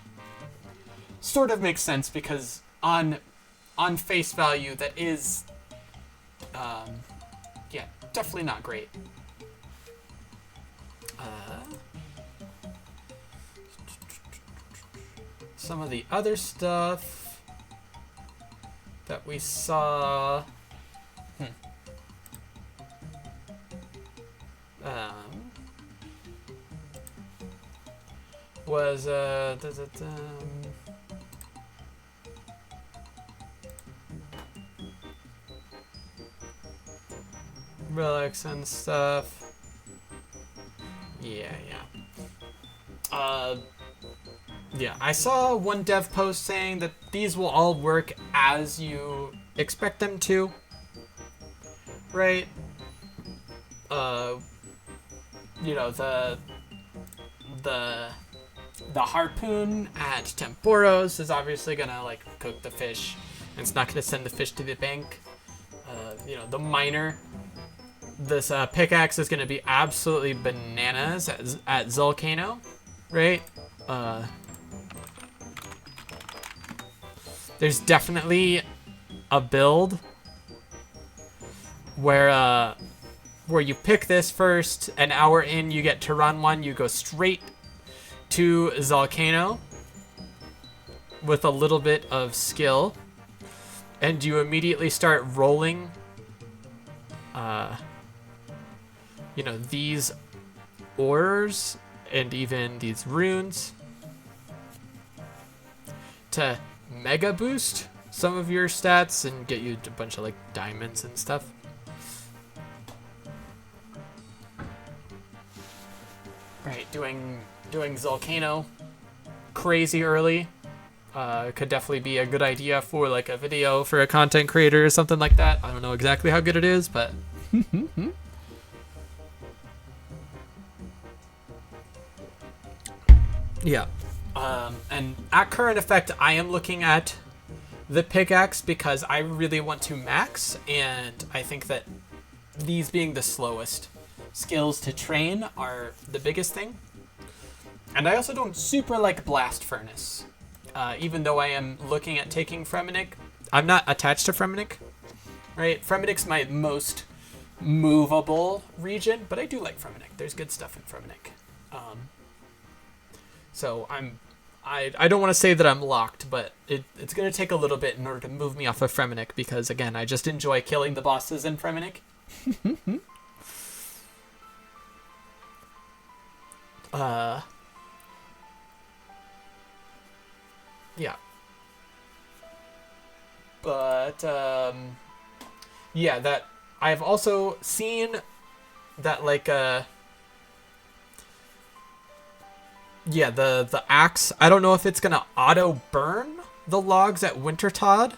sort of makes sense because on face value that is yeah, definitely not great. Some of the other stuff that we saw was relics and stuff. Yeah. Yeah, I saw one dev post saying that these will all work as you expect them to, right? You know, the harpoon at Temporos is obviously gonna like cook the fish, and it's not gonna send the fish to the bank. You know, the miner, this pickaxe is gonna be absolutely bananas at Zulcano, right? There's definitely a build where you pick this first, an hour in you get to run one, you go straight to Zulcano with a little bit of skill, and you immediately start rolling you know, these ores and even these runes to mega boost some of your stats and get you a bunch of like diamonds and stuff. Right, doing Zulcano crazy early could definitely be a good idea for like a video for a content creator or something like that. I don't know exactly how good it is, but yeah. And at current effect, I am looking at the pickaxe because I really want to max, and I think that these being the slowest skills to train are the biggest thing. And I also don't super like Blast Furnace. Even though I am looking at taking Fremenic, I'm not attached to Fremenic, right? Fremenic's my most movable region, but I do like Fremenic. There's good stuff in Fremenic. So I don't want to say that I'm locked, but it's going to take a little bit in order to move me off of Fremenic because, again, I just enjoy killing the bosses in Fremenic. Yeah. But, yeah, that I've also seen that, like, yeah, the axe, I don't know if it's gonna auto burn the logs at Wintertod.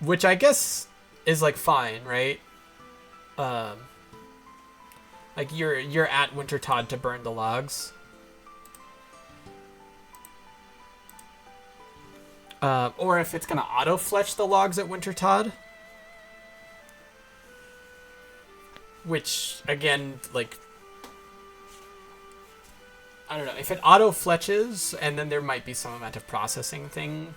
Which I guess is like fine, right? Um, like you're at Wintertod to burn the logs. Or if it's gonna auto fletch the logs at Wintertod. Which again, like, I don't know, if it auto fletches and then there might be some amount of processing thing.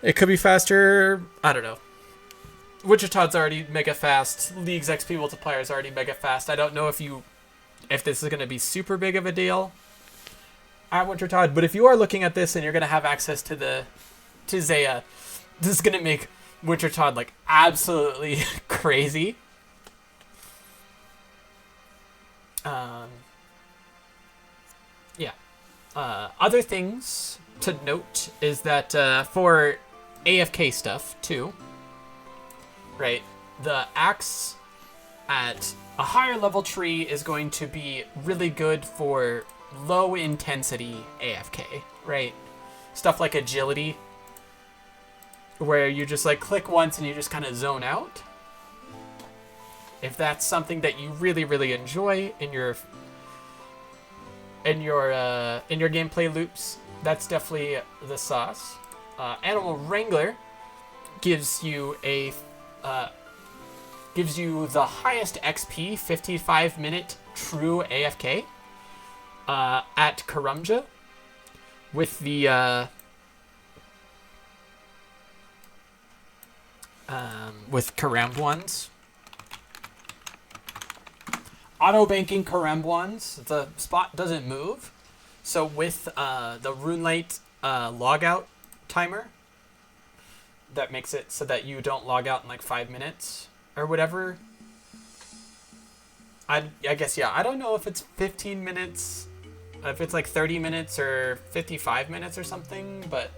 It could be faster. I don't know. Wintertod's already mega fast. League's XP multiplier is already mega fast. I don't know if this is going to be super big of a deal at Wintertod, but if you are looking at this and you're going to have access to Zaya, this is going to make Wintertod like absolutely crazy. Yeah. Other things to note is that for AFK stuff too, right? The axe at a higher level tree is going to be really good for low intensity AFK, right? Stuff like agility, where you just like click once and you just kind of zone out. If that's something that you really, really enjoy in your gameplay loops, that's definitely the sauce. Animal Wrangler gives you the highest XP 55-minute true AFK at Karumja with the with Karambwans. Auto banking Karambwans, the spot doesn't move. So with the Runelight logout timer, that makes it so that you don't log out in like 5 minutes or whatever. I guess, yeah, I don't know if it's 15 minutes, if it's like 30 minutes or 55 minutes or something, but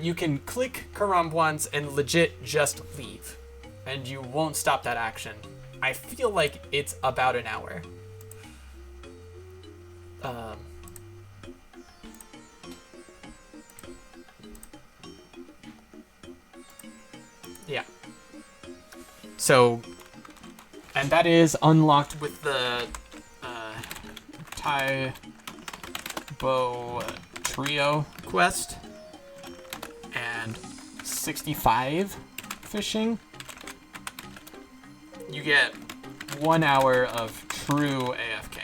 you can click Karambwans and legit just leave, and you won't stop that action. I feel like it's about an hour. Yeah. So, and that is unlocked with the Taibo Trio quest and 65 fishing. You get 1 hour of true AFK.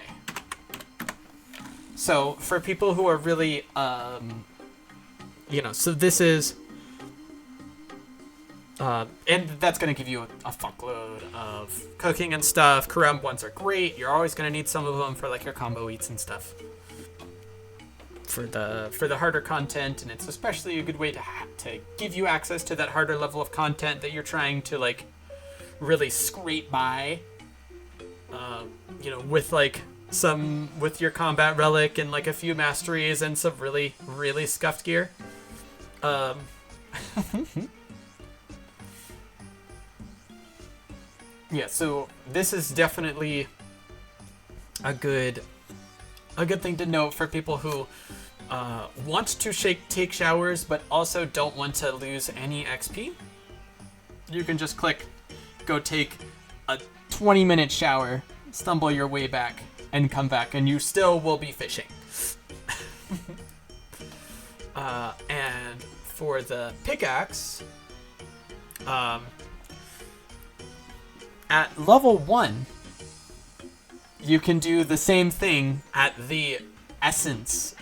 So for people who are really, so this is, and that's going to give you a fuckload of cooking and stuff. Karambwans are great. You're always going to need some of them for like your combo eats and stuff. For the harder content, and it's especially a good way to give you access to that harder level of content that you're trying to like really scrape by. With your combat relic and like a few masteries and some really, really scuffed gear. Yeah, so this is definitely a good thing to note for people who want to take showers but also don't want to lose any XP. You can just go take a 20-minute shower, stumble your way back, and come back, and you still will be fishing. And for the pickaxe, at level 1, you can do the same thing at the essence,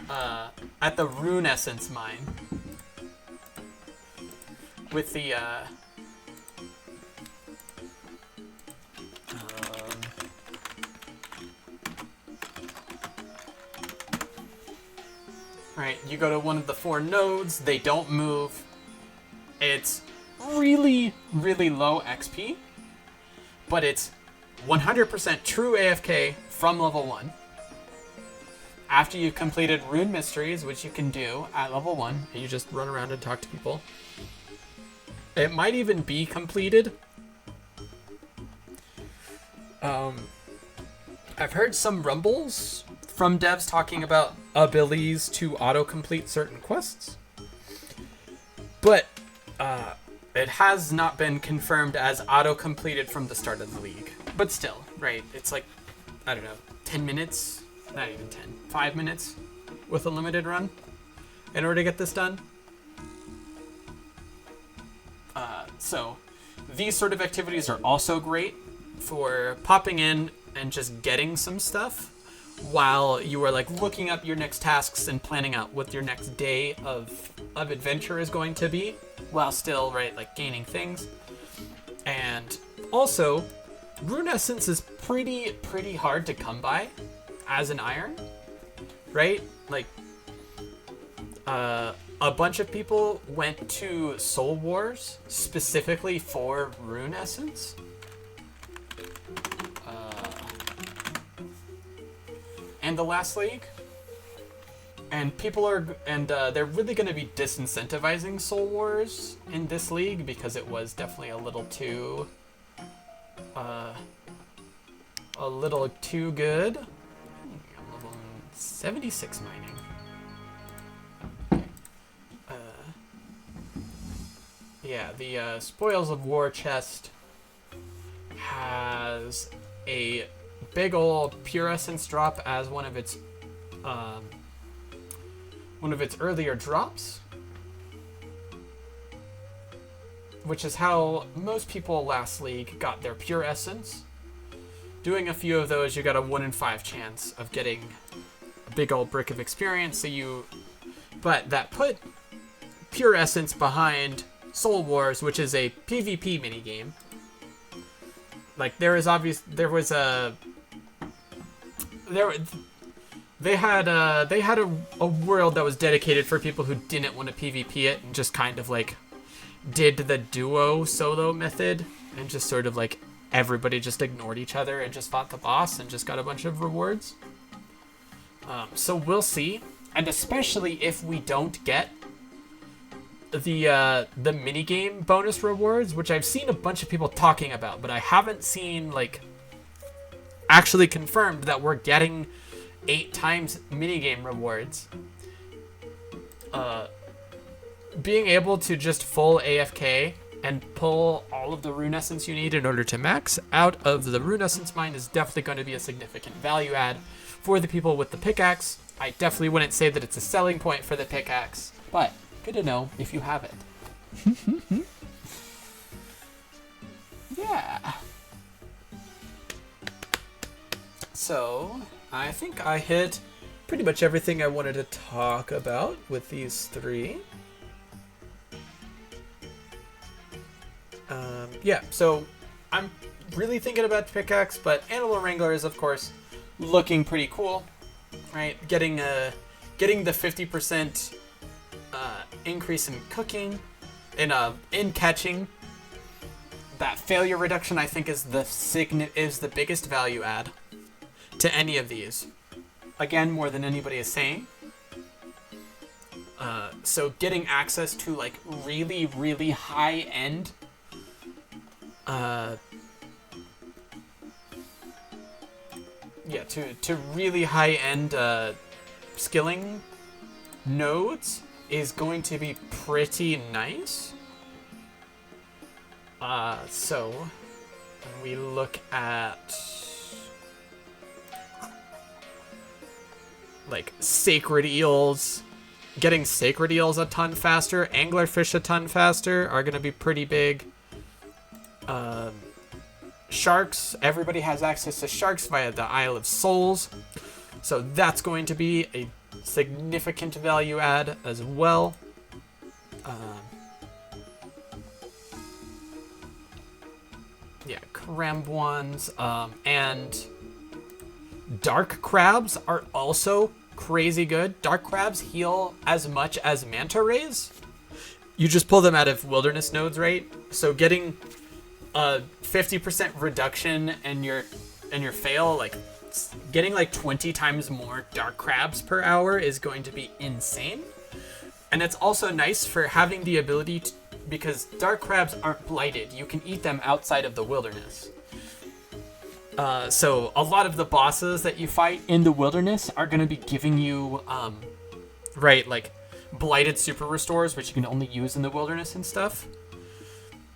at the rune essence mine. With the, right, you go to one of the 4 nodes, they don't move. It's really, really low XP, but it's 100% true AFK from level 1. After you've completed rune mysteries, which you can do at level 1, and you just run around and talk to people. It might even be completed I've heard some rumbles from devs talking about abilities to autocomplete certain quests, but it has not been confirmed as auto-completed from the start of the league. But still, right, it's like, I don't know, 10 minutes? Not even 10. 5 minutes with a limited run in order to get this done. So these sort of activities are also great for popping in and just getting some stuff while you are like looking up your next tasks and planning out what your next day of adventure is going to be, while still, right, like gaining things. And also, rune essence is pretty hard to come by as an iron, right? Like, a bunch of people went to Soul Wars specifically for rune essence. And the last league. And people are, and they're really going to be disincentivizing Soul Wars in this league because it was definitely a little too good. I'm level 76 mining. Yeah, the Spoils of War chest has a big ol' pure essence drop as one of its earlier drops, which is how most people last league got their pure essence. Doing a few of those, you got a 1 in 5 chance of getting a big old brick of experience. But that put pure essence behind Soul Wars, which is a PvP minigame. Like they had a world that was dedicated for people who didn't want to PvP it and just kind of like did the duo solo method and just sort of like everybody just ignored each other and just fought the boss and just got a bunch of rewards. So we'll see, and especially if we don't get the minigame bonus rewards, which I've seen a bunch of people talking about, but I haven't seen like actually confirmed that we're getting 8 times minigame rewards. Being able to just full AFK and pull all of the rune essence you need in order to max out of the rune essence mine is definitely going to be a significant value add for the people with the pickaxe. I definitely wouldn't say that it's a selling point for the pickaxe, but good to know if you have it. Yeah. So, I think I hit pretty much everything I wanted to talk about with these 3. Yeah, so I'm really thinking about pickaxe, but Animal Wrangler is, of course, looking pretty cool, right? Getting the 50% increase in cooking, in catching. That failure reduction, I think, is the biggest value add to any of these. Again, more than anybody is saying. So getting access to like really high end to really high end skilling nodes is going to be pretty nice. So when we look at like sacred eels, getting sacred eels a ton faster, anglerfish a ton faster are going to be pretty big. Sharks, everybody has access to sharks via the Isle of Souls, so that's going to be a significant value add as well. Yeah, crab ones, and dark crabs are also crazy good. Dark crabs heal as much as manta rays. You just pull them out of wilderness nodes, right? So getting a 50% reduction in your fail, like getting like 20 times more dark crabs per hour is going to be insane. And it's also nice for having the ability to, because dark crabs aren't blighted. You can eat them outside of the wilderness. So a lot of the bosses that you fight in the wilderness are going to be giving you, right, like blighted super restores, which you can only use in the wilderness and stuff.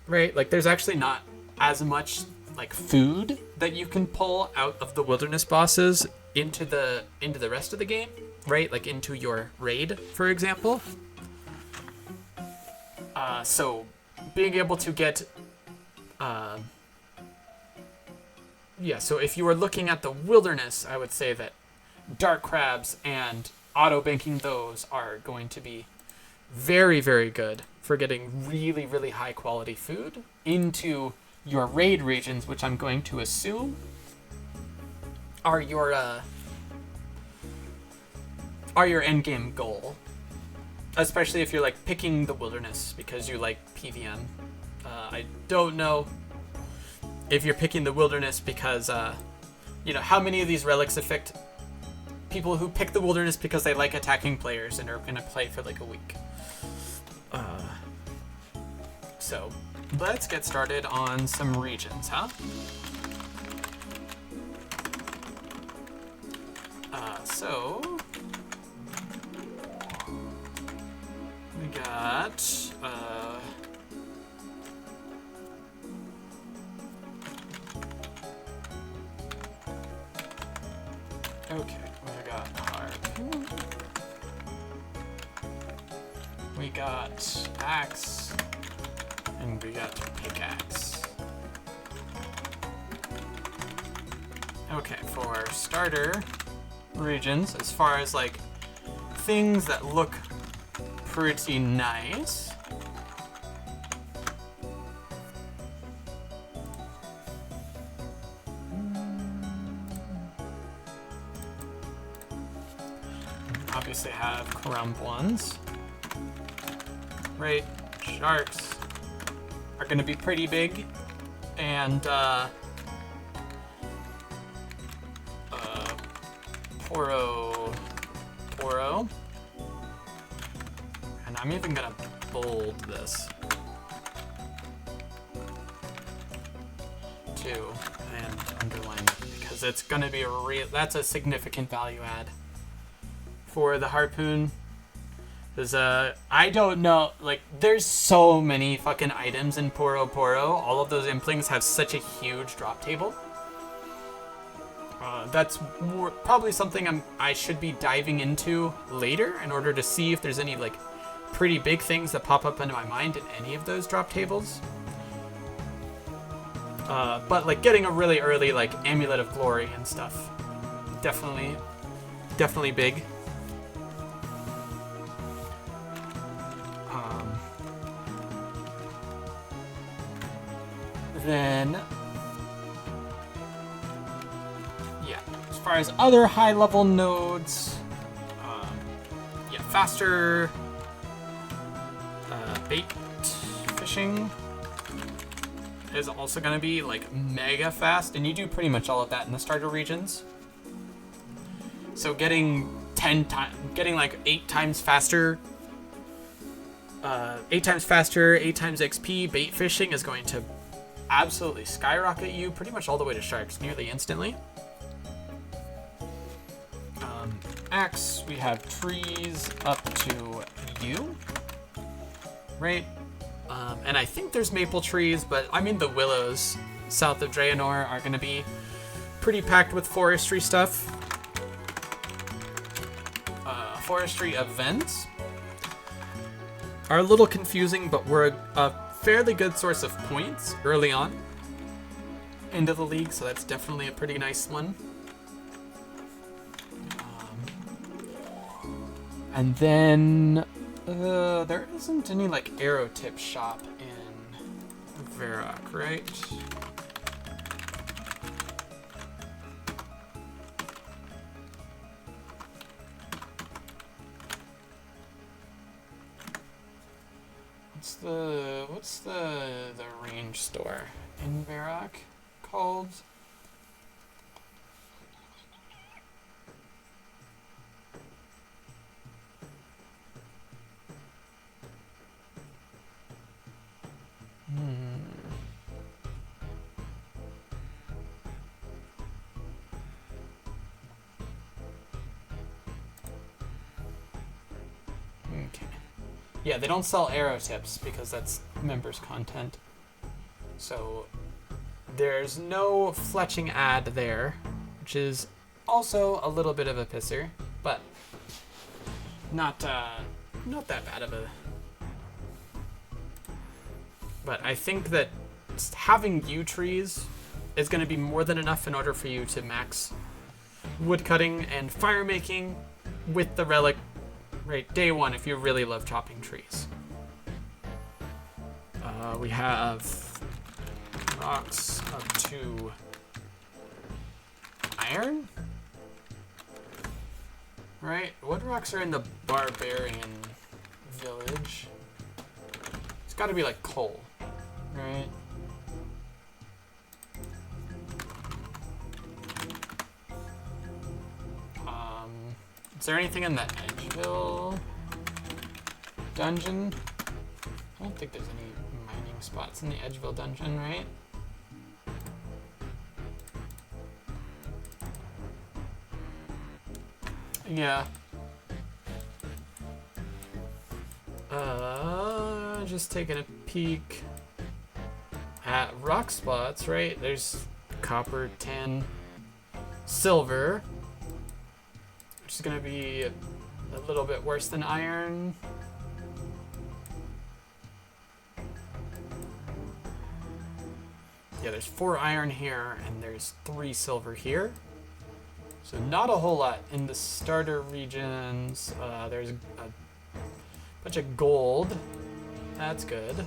Right, like there's actually not as much like food that you can pull out of the wilderness bosses into the rest of the game, right? Like into your raid, for example. So being able to get, yeah. So if you are looking at the wilderness, I would say that dark crabs and auto banking those are going to be very, very good for getting really, really high quality food into your raid regions, which I'm going to assume are your end game goal, especially if you're like picking the wilderness because you like PVM. I don't know if you're picking the wilderness because how many of these relics affect people who pick the wilderness because they like attacking players and are gonna play for like a week. So let's get started on some regions, huh? So we got okay, we got harpoon. We got axe. And we got pickaxe. Okay, for starter regions, as far as like things that look pretty nice. Obviously have crumb ones. Right, sharks are going to be pretty big, and poro, and I'm even going to bold this too and underline it because it's going to be that's a significant value add for the harpoon. There's I don't know, like, there's so many fucking items in Poro. All of those implings have such a huge drop table. That's probably something I should be diving into later in order to see if there's any, like, pretty big things that pop up into my mind in any of those drop tables. But, like, getting a really early, like, Amulet of Glory and stuff. Definitely big. Then, yeah, as far as other high-level nodes, faster bait fishing is also going to be like mega fast, and you do pretty much all of that in the starter regions. So getting like 8 times faster, 8 times XP bait fishing is going to absolutely skyrocket you pretty much all the way to sharks nearly instantly. Axe, we have trees up to U, right? And I think there's maple trees, but I mean the willows south of Draenor are going to be pretty packed with forestry stuff. Forestry events are a little confusing, but were a fairly good source of points early on into the league, so that's definitely a pretty nice one. And then there isn't any like arrow tip shop in Varrock, right? What's the range store in Varrock called? Yeah, they don't sell arrow tips because that's members content. So there's no fletching ad there, which is also a little bit of a pisser, but not that bad of a. But I think that having yew trees is going to be more than enough in order for you to max woodcutting and fire making with the relic right day one if you really love chopping trees. We have rocks up to iron, right? What rocks are in the barbarian village? It's got to be like coal, right? Is there anything in the Edgeville dungeon? I don't think there's any mining spots in the Edgeville dungeon, right? Yeah. Just taking a peek at rock spots, right? There's copper, tin, silver, which is gonna be a little bit worse than iron. Yeah, there's 4 iron here, and there's 3 silver here. So not a whole lot in the starter regions. There's a bunch of gold. That's good.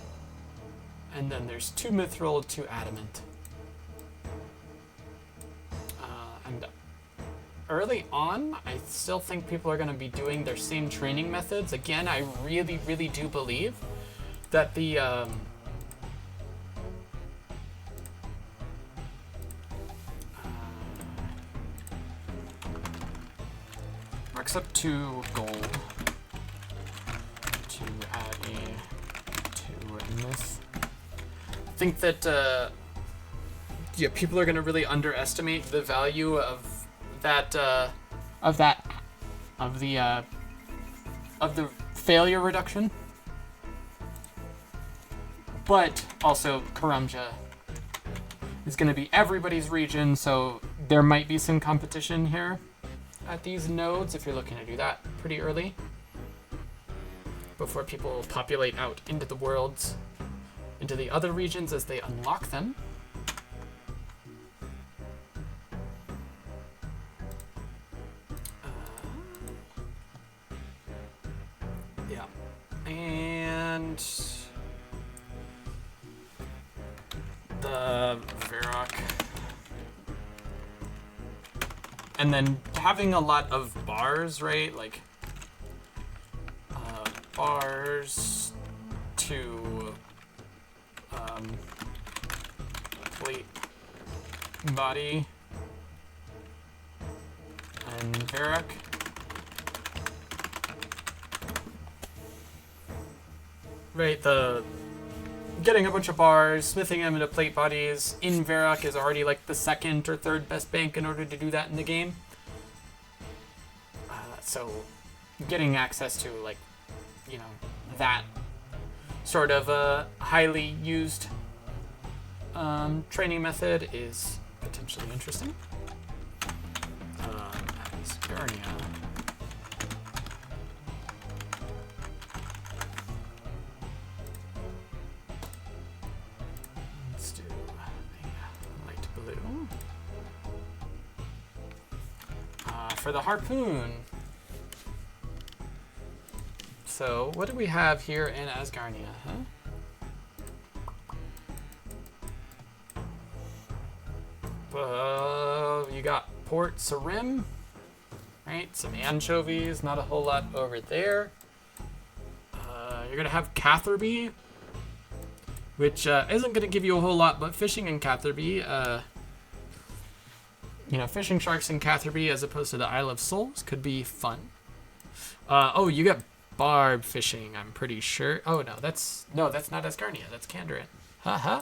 And then there's 2 mithril, 2 adamant. And early on, I still think people are going to be doing their same training methods. Again, I really, really do believe that the marks up to gold to add a 2 myth. I think that yeah, people are going to really underestimate the value of the failure reduction. But also Karamja is going to be everybody's region, so there might be some competition here at these nodes if you're looking to do that pretty early before people populate out into the worlds, into the other regions as they unlock them. Yeah, and the Varrock. And then having a lot of bars, right? Like bars to plate body and Varrock. Right, the getting a bunch of bars, smithing them into plate bodies in Varrock is already like the 2nd or 3rd best bank in order to do that in the game. So getting access to, like, you know, that sort of a highly used training method is potentially interesting. Asgarnia. Let's do light blue. For the harpoon. So, what do we have here in Asgarnia, huh? You got Port Sarim, right? Some anchovies, not a whole lot over there. You're gonna have Catherby, which isn't gonna give you a whole lot, but fishing in Catherby, you know, fishing sharks in Catherby as opposed to the Isle of Souls could be fun. Oh, you got barb fishing, I'm pretty sure. Oh, that's not Asgarnia, that's Kandarin. Haha.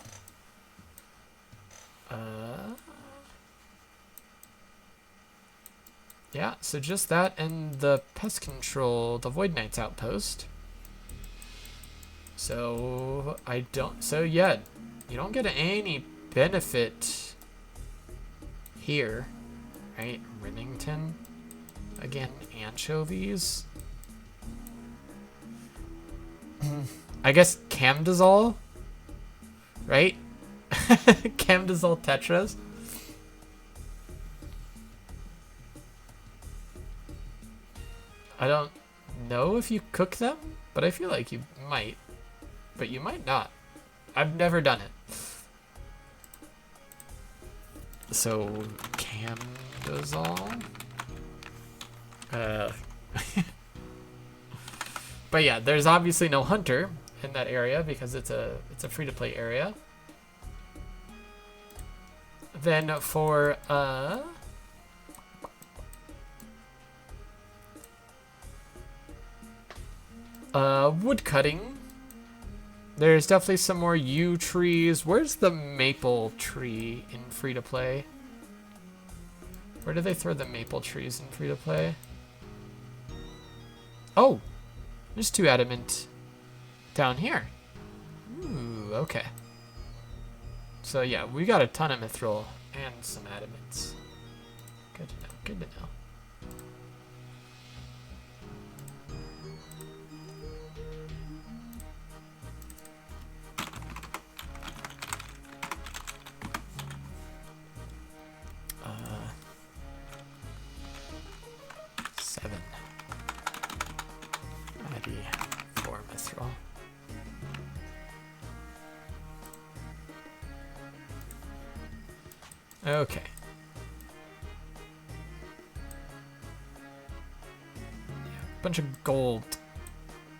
Yeah, so just that and the pest control, the Void Knight's outpost. So yeah, you don't get any benefit here, right? Remington, again, anchovies. I guess Camdazole, right? Camdazole tetras. I don't know if you cook them, but I feel like you might. But you might not. I've never done it. So, Camdazole. But yeah, there's obviously no hunter in that area because it's a free-to-play area. Then for wood cutting, there's definitely some more yew trees. Where's the maple tree in free-to-play? Where do they throw the maple trees in free-to-play? Oh, there's 2 adamant down here. Ooh, okay. So yeah, we got a ton of mithril and some adamants. Good to know, good to know. Okay. Yeah, bunch of gold,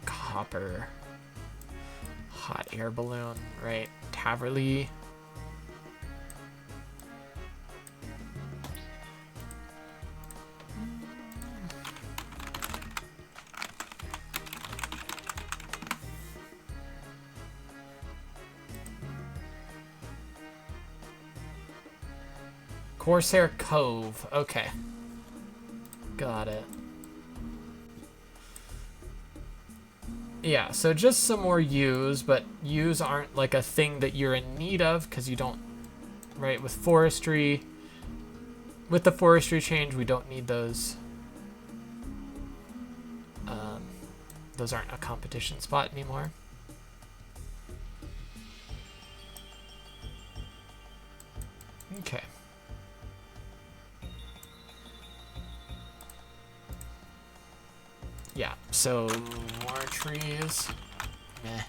copper, hot air balloon, right? Taverley. Corsair Cove. Okay. Got it. Yeah, so just some more yews, but yews aren't like a thing that you're in need of because you don't, right? With forestry, with the forestry change, we don't need those. Those aren't a competition spot anymore. Okay. Yeah, so more trees. Meh.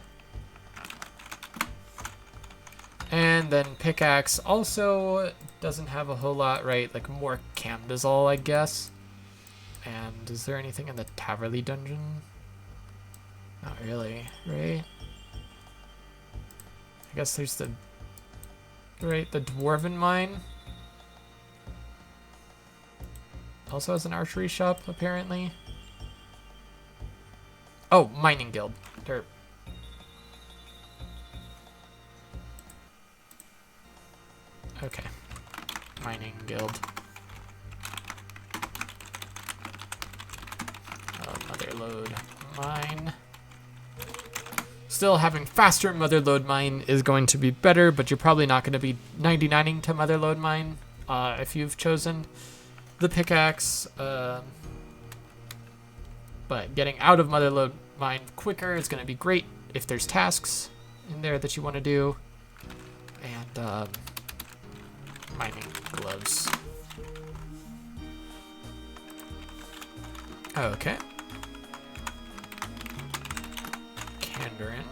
And then pickaxe also doesn't have a whole lot, right? Like more Camdazole, I guess. And is there anything in the Taverley dungeon? Not really, right? I guess there's the, right, the Dwarven Mine. Also has an archery shop, apparently. Oh, Mining Guild. Derp. Okay. Mining Guild. Motherlode Mine. Still having faster Motherlode Mine is going to be better, but you're probably not going to be 99ing to Motherlode Mine if you've chosen the pickaxe. But getting out of Motherlode Mine quicker is going to be great if there's tasks in there that you want to do. And mining gloves. Okay. Kandarin.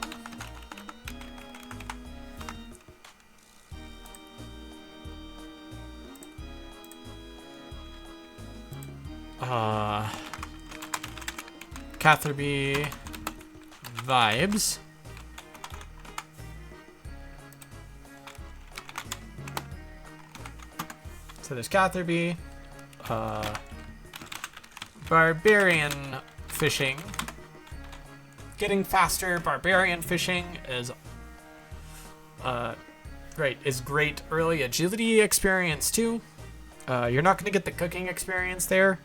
Catherby vibes. So there's Catherby. Barbarian fishing. Getting faster barbarian fishing is great early agility experience too. You're not going to get the cooking experience there,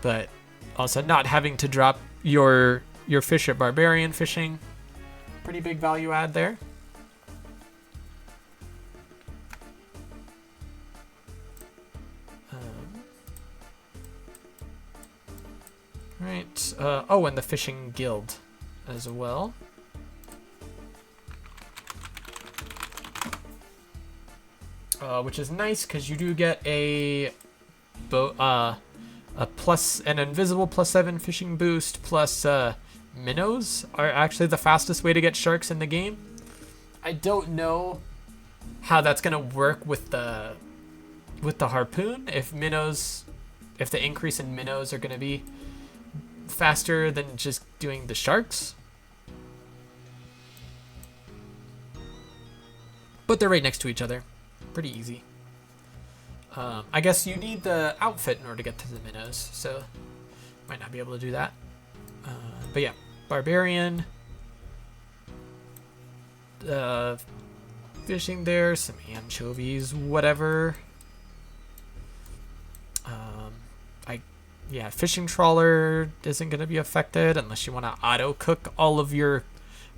but also not having to drop your fish at barbarian fishing pretty big value add there. Right. Oh, and the fishing guild as well. Which is nice because you do get an invisible +7 fishing boost plus minnows are actually the fastest way to get sharks in the game. I don't know how that's gonna work with the harpoon. If the increase in minnows are gonna be faster than just doing the sharks. But they're right next to each other. Pretty easy. I guess you need the outfit in order to get to the minnows, so might not be able to do that. But yeah, barbarian. Fishing there, some anchovies, whatever. Yeah, fishing trawler isn't going to be affected unless you want to auto cook all of your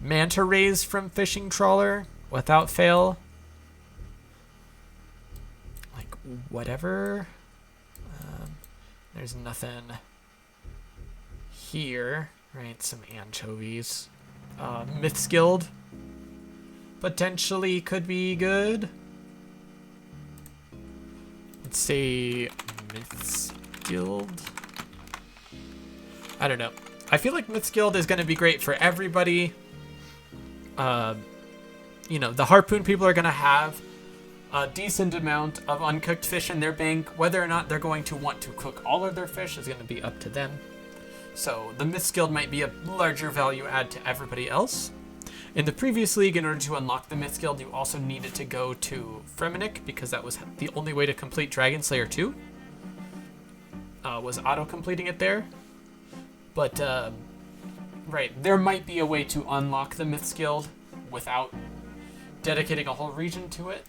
manta rays from fishing trawler without fail. Like, whatever. There's nothing here, right? Some anchovies. Myths Guild potentially could be good. Let's say Myths Guild. I don't know. I feel like Myths Guild is going to be great for everybody. You know, the harpoon people are going to have a decent amount of uncooked fish in their bank. Whether or not they're going to want to cook all of their fish is going to be up to them. So the Myths Guild might be a larger value add to everybody else. In the previous league, in order to unlock the Myths Guild, you also needed to go to Fremennik because that was the only way to complete Dragon Slayer 2. Was auto-completing it there. But, right, there might be a way to unlock the Myths Guild without dedicating a whole region to it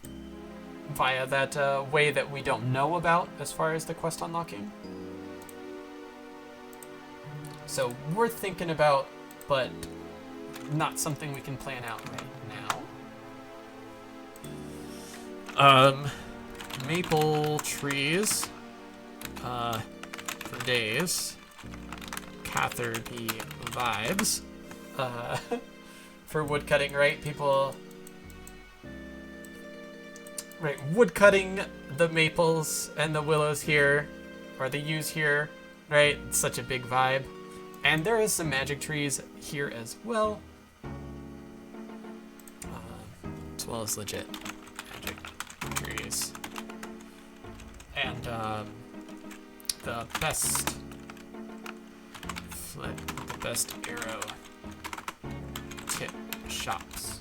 via that way that we don't know about as far as the quest unlocking. So, worth thinking about, but not something we can plan out right now. Maple trees. For days. Catherby vibes. For woodcutting, right? People... Right, woodcutting the maples and the willows here, or the yews here, right? It's such a big vibe. And there is some magic trees here as well. As well as legit magic trees. And the best flip, the best arrow tip shops.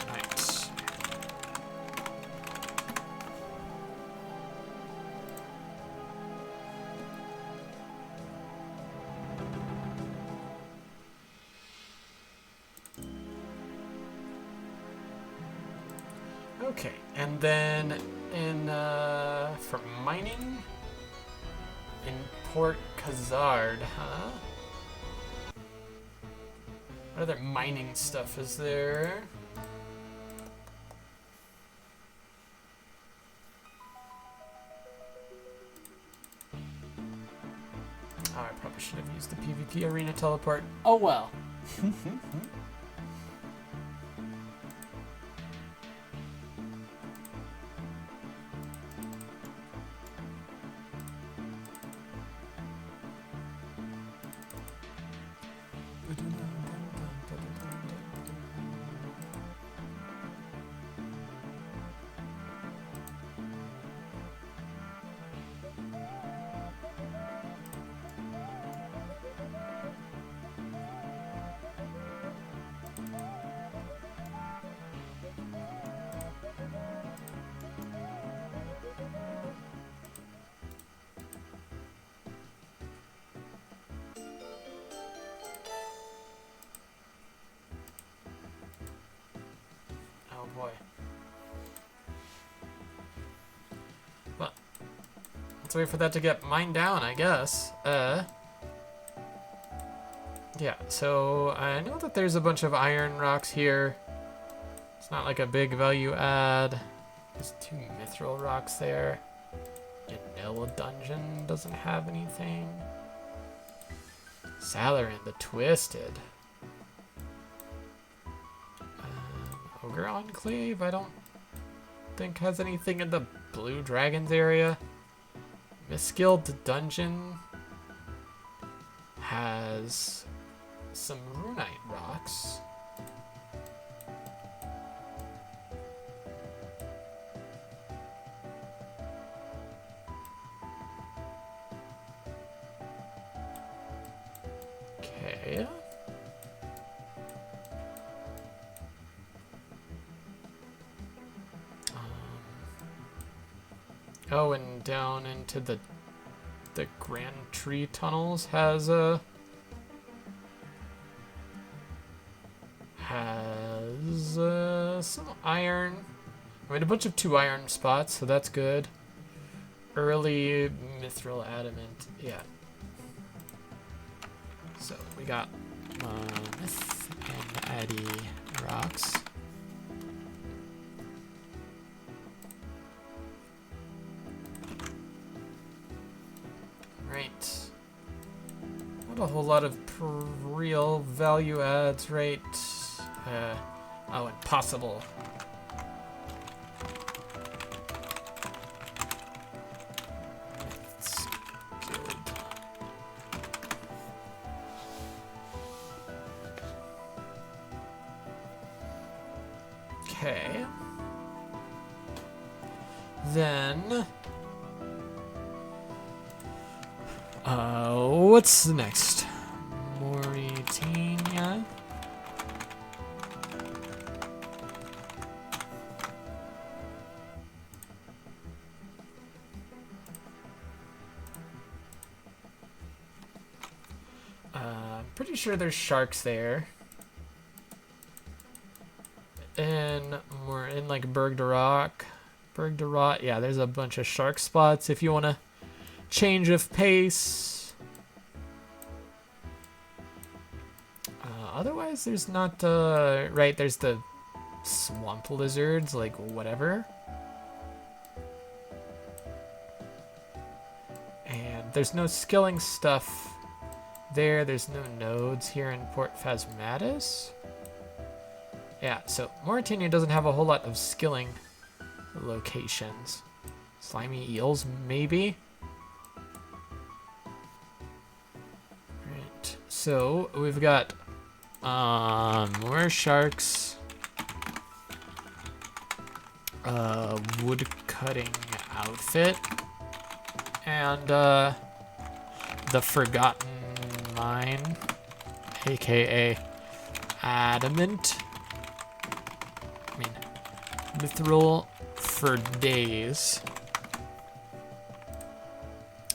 Right. Okay, and then in for mining in Port Khazard, huh? What other mining stuff is there? Oh, I probably should have used the PvP arena teleport. Oh well. Let's wait for that to get mined down, I guess. Yeah, so I know that there's a bunch of iron rocks here. It's not like a big value add. There's 2 mithril rocks there. Yanilla dungeon doesn't have anything. Salarin the Twisted. Ogre Enclave, I don't think has anything in the Blue Dragons area. Misskilled Dungeon has some runite rocks. Okay. Oh, and down into the Grand Tree tunnels has some iron. I mean, a bunch of 2 iron spots, so that's good. Early mithril adamant, yeah. So we got myth and addy rocks. Right. Not a whole lot of real value adds, right? Oh, impossible. That's good. Okay. Then... what's the next? Mauritania. Pretty sure there's sharks there. And we're in like Berg de Rock. Berg de Rot, yeah, there's a bunch of shark spots if you want to change of pace. Otherwise, there's not, right, there's the swamp lizards, like whatever. And there's no skilling stuff there. There's no nodes here in Port Phasmatis. Yeah, so Mauritania doesn't have a whole lot of skilling locations. Slimy eels, maybe? Right, so we've got more sharks. Wood cutting outfit. And the Forgotten Mine, aka Adamant. I mean, mithril for days.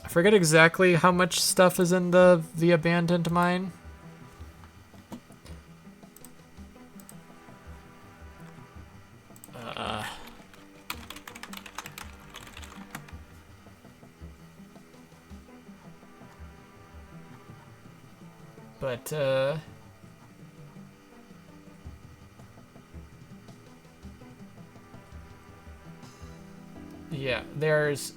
I forget exactly how much stuff is in the abandoned mine. But yeah, there's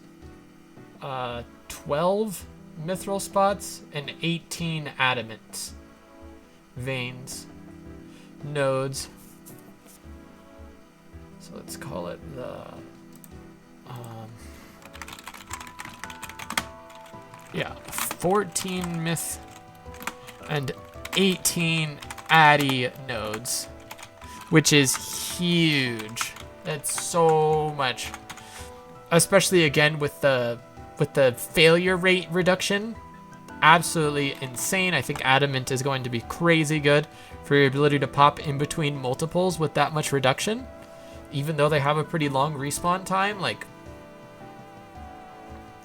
12 mithril spots and 18 adamant veins, nodes. So let's call it the yeah, 14 myth and 18 addy nodes, which is huge. That's so much, especially again with the failure rate reduction. Absolutely insane. I think adamant is going to be crazy good for your ability to pop in between multiples with that much reduction, even though they have a pretty long respawn time. Like,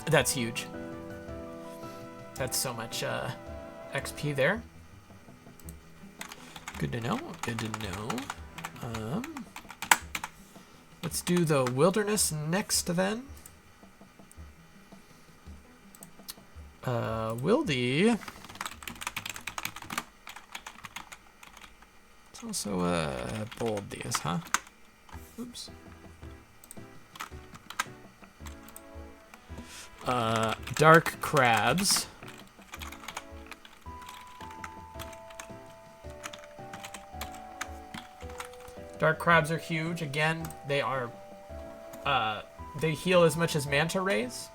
that's huge. That's so much XP there. Good to know. Good to know. Let's do the wilderness next then. Wildy. It's also bold these, huh? Oops. Dark crabs. Dark crabs are huge. Again, they are, they heal as much as manta rays.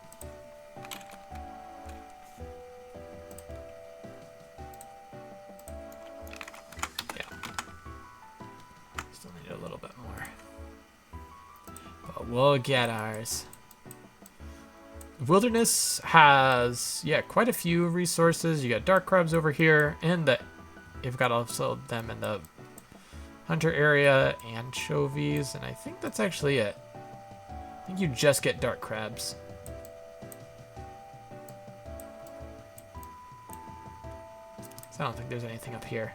Yeah. Still need a little bit more. But we'll get ours. Wilderness has, yeah, quite a few resources. You got dark crabs over here, and you've got also them in the hunter area, anchovies, and I think that's actually it. I think you just get dark crabs. So I don't think there's anything up here.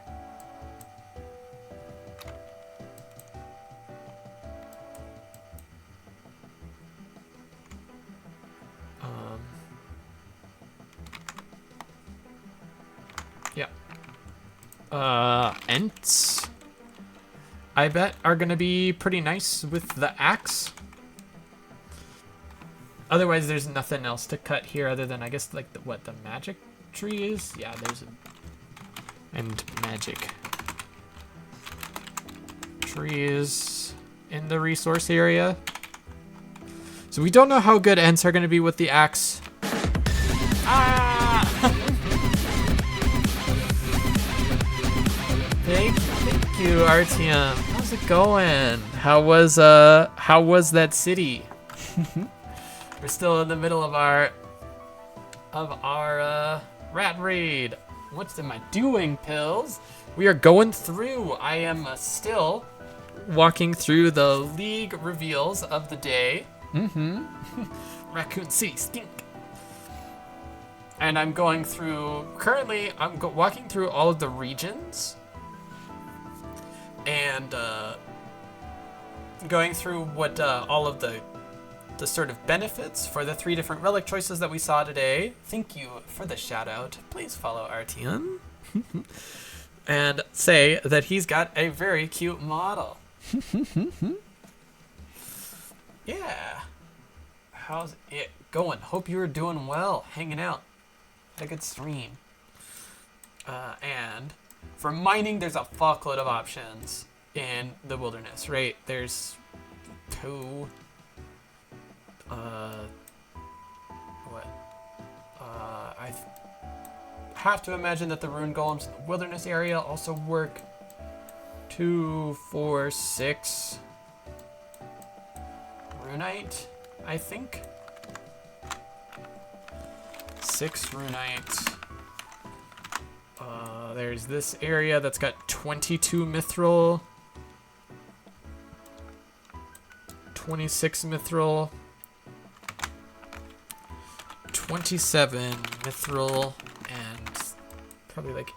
Yeah. Ents, I bet, are gonna be pretty nice with the axe. Otherwise, there's nothing else to cut here other than, I guess, like, what the magic tree is? Yeah, there's and magic trees in the resource area. So we don't know how good Ents are gonna be with the axe. Ah! Thank you, RTM. How's it going? How was that city? We're still in the middle of our rat raid. What am I doing, Pills? We are going through. I am still walking through the league reveals of the day. Raccoon City stink. And I'm going through, currently, I'm walking through all of the regions. And going through what all of the sort of benefits for the 3 different relic choices that we saw today. Thank you for the shout out. Please follow RTN. And say that he's got a very cute model. Yeah. How's it going? Hope you were doing well, hanging out. Had a good stream. And for mining, there's a fuckload of options in the wilderness, right? There's 2. I have to imagine that the rune golems in the wilderness area also work. 2, 4, 6 runite, I think. 6 runite. There's this area that's got 22 mithril, 26 mithril, 27 mithril, and probably like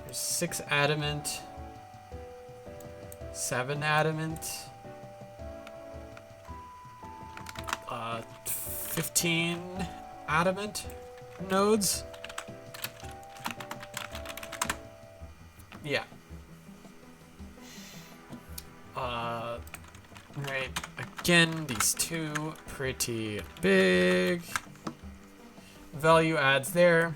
there's 6 adamant, 7 adamant, 15 adamant nodes. Yeah. Right. Again, these 2 pretty big. Value adds there.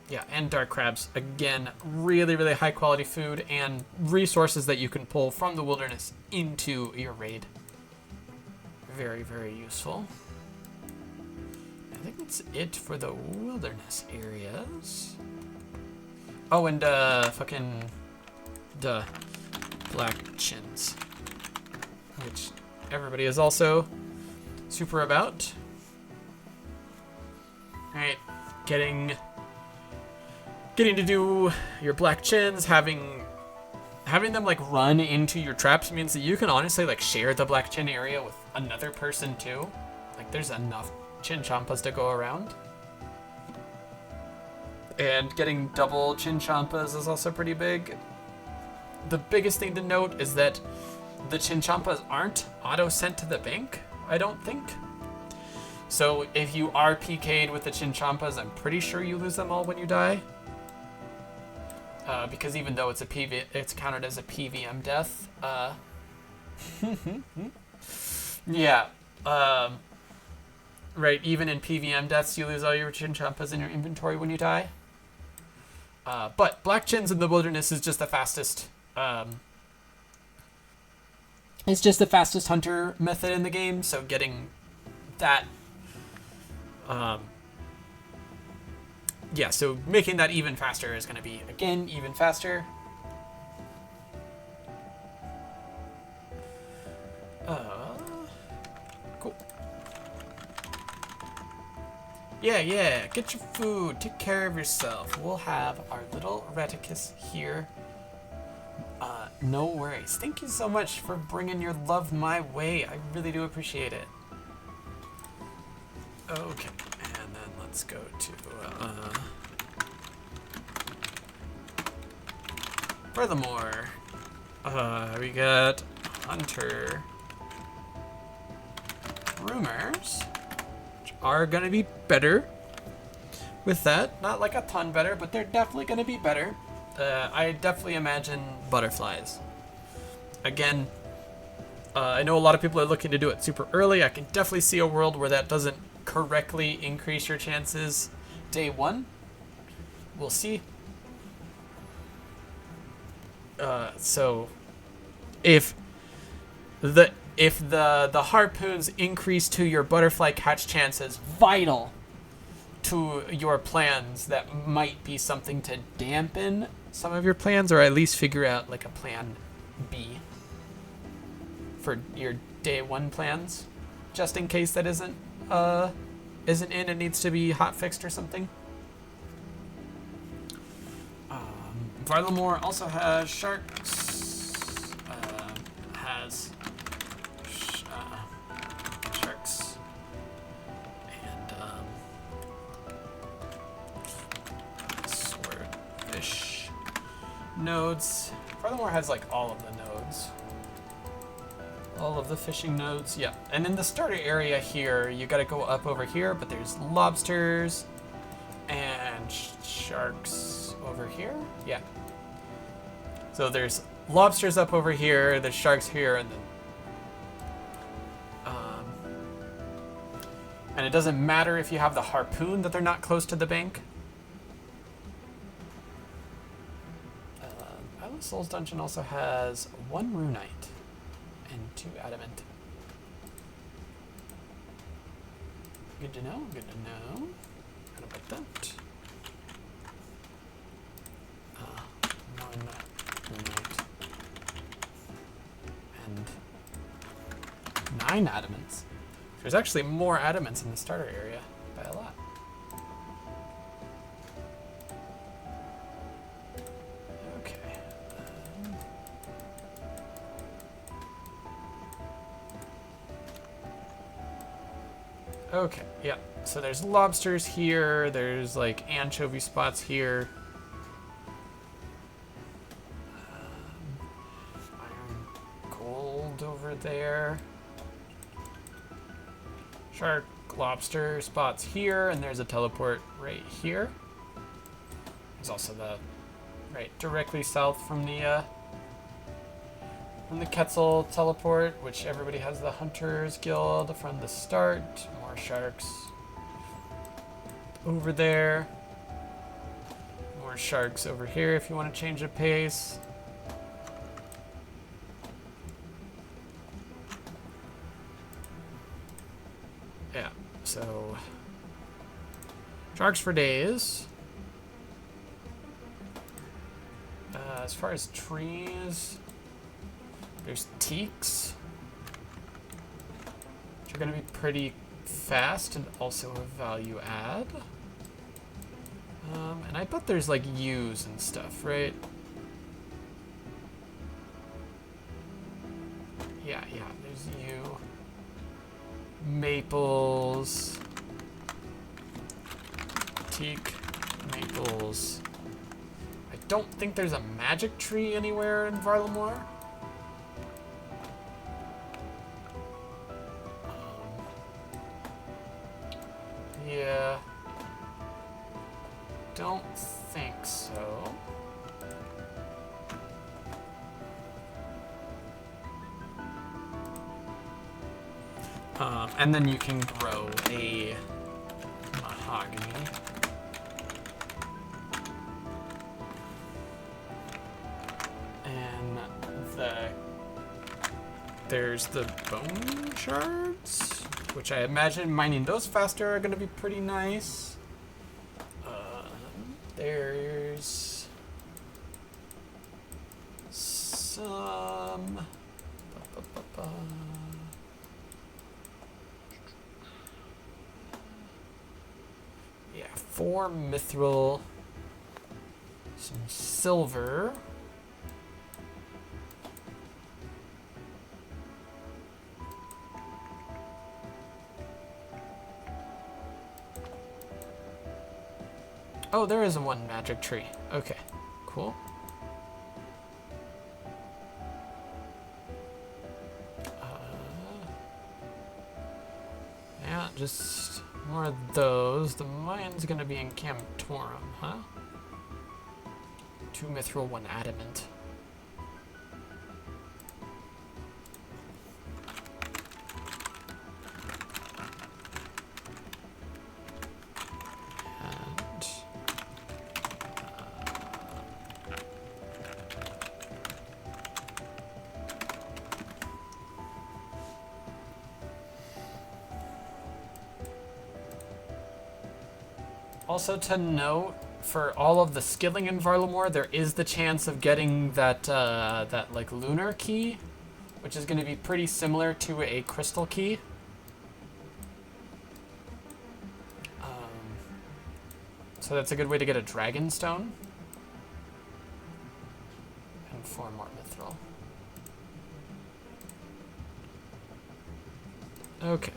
Yeah, and dark crabs. Again, really, really high quality food and resources that you can pull from the wilderness into your raid. Very, very useful. I think that's it for the wilderness areas. Oh, and fucking the black chins, which everybody is also super about. All right, getting to do your black chins, having them like run into your traps means that you can honestly like share the black chin area with another person too. Like there's enough chin champas to go around. And getting double chin champas is also pretty big. The biggest thing to note is that the chin champas aren't auto sent to the bank. I don't think. So if you are PK'd with the Chinchampas, I'm pretty sure you lose them all when you die. Because even though it's it's counted as a PVM death. Yeah. Right, even in PVM deaths, you lose all your Chinchampas in your inventory when you die. But Black Chins in the Wilderness is just the fastest. It's just the fastest hunter method in the game, so getting that. Yeah, so making that even faster is going to be, again, even faster. Cool. Yeah, get your food. Take care of yourself. We'll have our little reticus here. No worries. Thank you so much for bringing your love my way. I really do appreciate it. Okay, and then let's go to... Furthermore, we got Hunter Rumors, which are going to be better with that. Not like a ton better, but they're definitely going to be better. I definitely imagine butterflies. Again, I know a lot of people are looking to do it super early. I can definitely see a world where that doesn't correctly increase your chances day one. We'll see. So if the harpoons increase to your butterfly catch chances vital to your plans, that might be something to dampen some of your plans, or at least figure out like a plan B for your day one plans, just in case that isn't in and needs to be hot fixed or something. Varlamore also has sharks. Sharks and swordfish nodes. Varlamore has like all of the nodes. All of the fishing nodes, yeah. And in the starter area here, you gotta go up over here, but there's lobsters and sharks over here. Yeah. So there's lobsters up over here, there's sharks here, and then and it doesn't matter if you have the harpoon that they're not close to the bank. Island Souls Dungeon also has 1 runite and 2 adamant. Good to know, good to know. How about that? 1 runite and 9 adamants. There's actually more adamants in the starter area by a lot. Okay. Okay, yeah. So there's lobsters here. There's like anchovy spots here. Iron gold over there. Shark, lobster spots here, and there's a teleport right here. There's also the right directly south from the Quetzal teleport, which everybody has the Hunters Guild from the start. More sharks over there. More sharks over here if you want to change the pace. Yeah, so sharks for days. As far as trees, there's teaks, which are going to be pretty fast and also a value add. And I bet there's like yews and stuff, right? Yeah, there's yew. Maples. Teak. Maples. I don't think there's a magic tree anywhere in Varlamore. Yeah. Don't think so. And then you can grow a mahogany. And there's the bone shards, which I imagine mining those faster are going to be pretty nice. There's some... Yeah, 4 mithril, some silver. Oh, there is one magic tree. Okay, cool. Yeah, just more of those. The mine's gonna be in Camtorum, huh? 2 mithril, 1 adamant. Also to note, for all of the skilling in Varlamore, there is the chance of getting that that like lunar key, which is going to be pretty similar to a crystal key. So that's a good way to get a dragon stone. And 4 more mithril. Okay.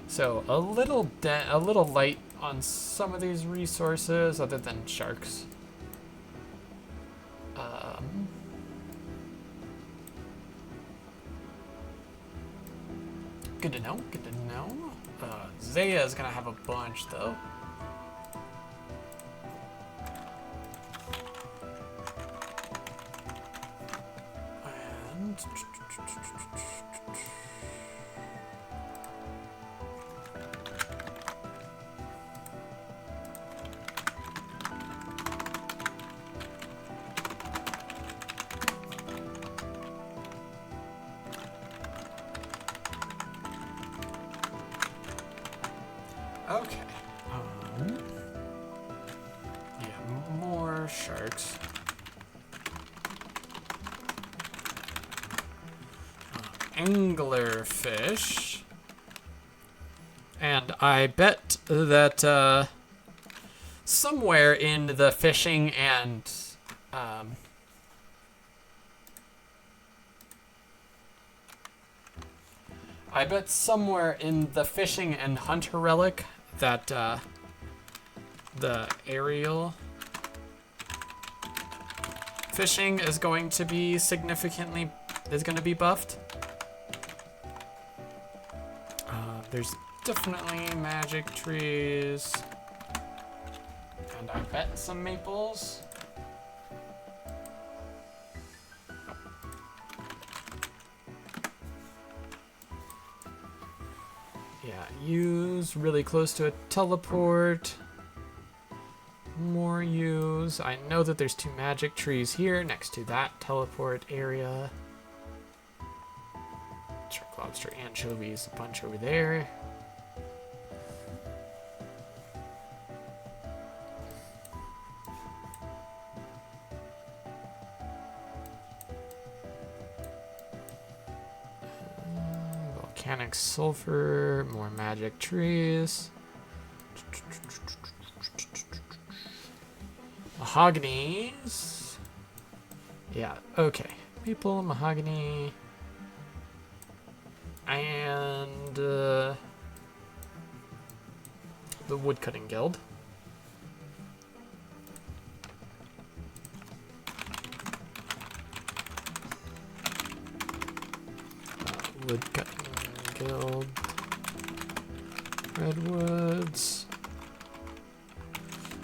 So a little light on some of these resources, other than sharks. Good to know. Good to know. Zaya is gonna have a bunch though. And okay. Yeah, more sharks. Anglerfish. And I bet that somewhere in the fishing and hunter relic that the aerial fishing is going to be buffed. There's definitely magic trees, and I bet some maples. Yeah, use really close to a teleport. More use. I know that there's 2 magic trees here next to that teleport area. Shark, lobster, anchovies, a bunch over there. Volcanic sulfur, more magic trees. Mahoganies. Yeah, okay. Maple, mahogany. And the woodcutting guild. Woodcutting guild. Redwoods.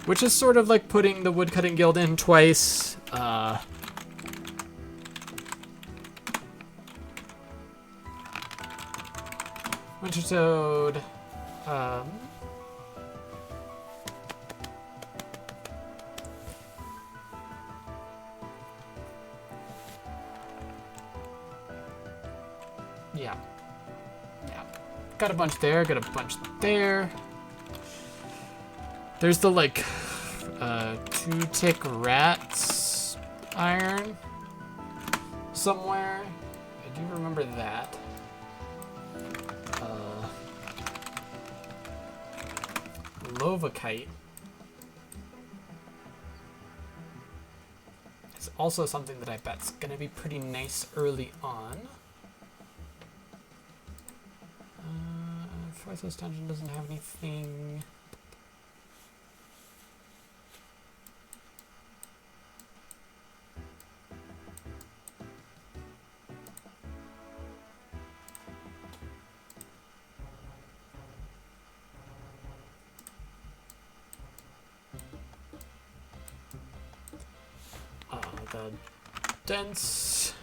Which is sort of like putting the Woodcutting Guild in twice. Winter Toad. Yeah. Got a bunch there, got a bunch there. There's the, like, two-tick rats iron somewhere. I do remember that. Lovakite is also something that I bet's gonna be pretty nice early on. Fortress Dungeon doesn't have anything. The dense.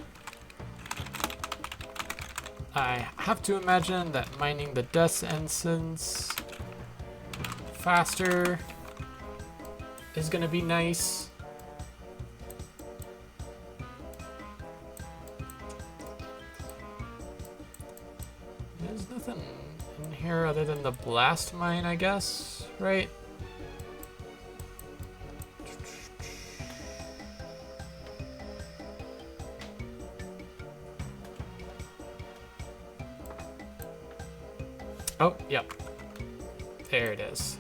I have to imagine that mining the Death's Essence faster is gonna be nice. There's nothing in here other than the blast mine, I guess, right? Oh, yep. There it is.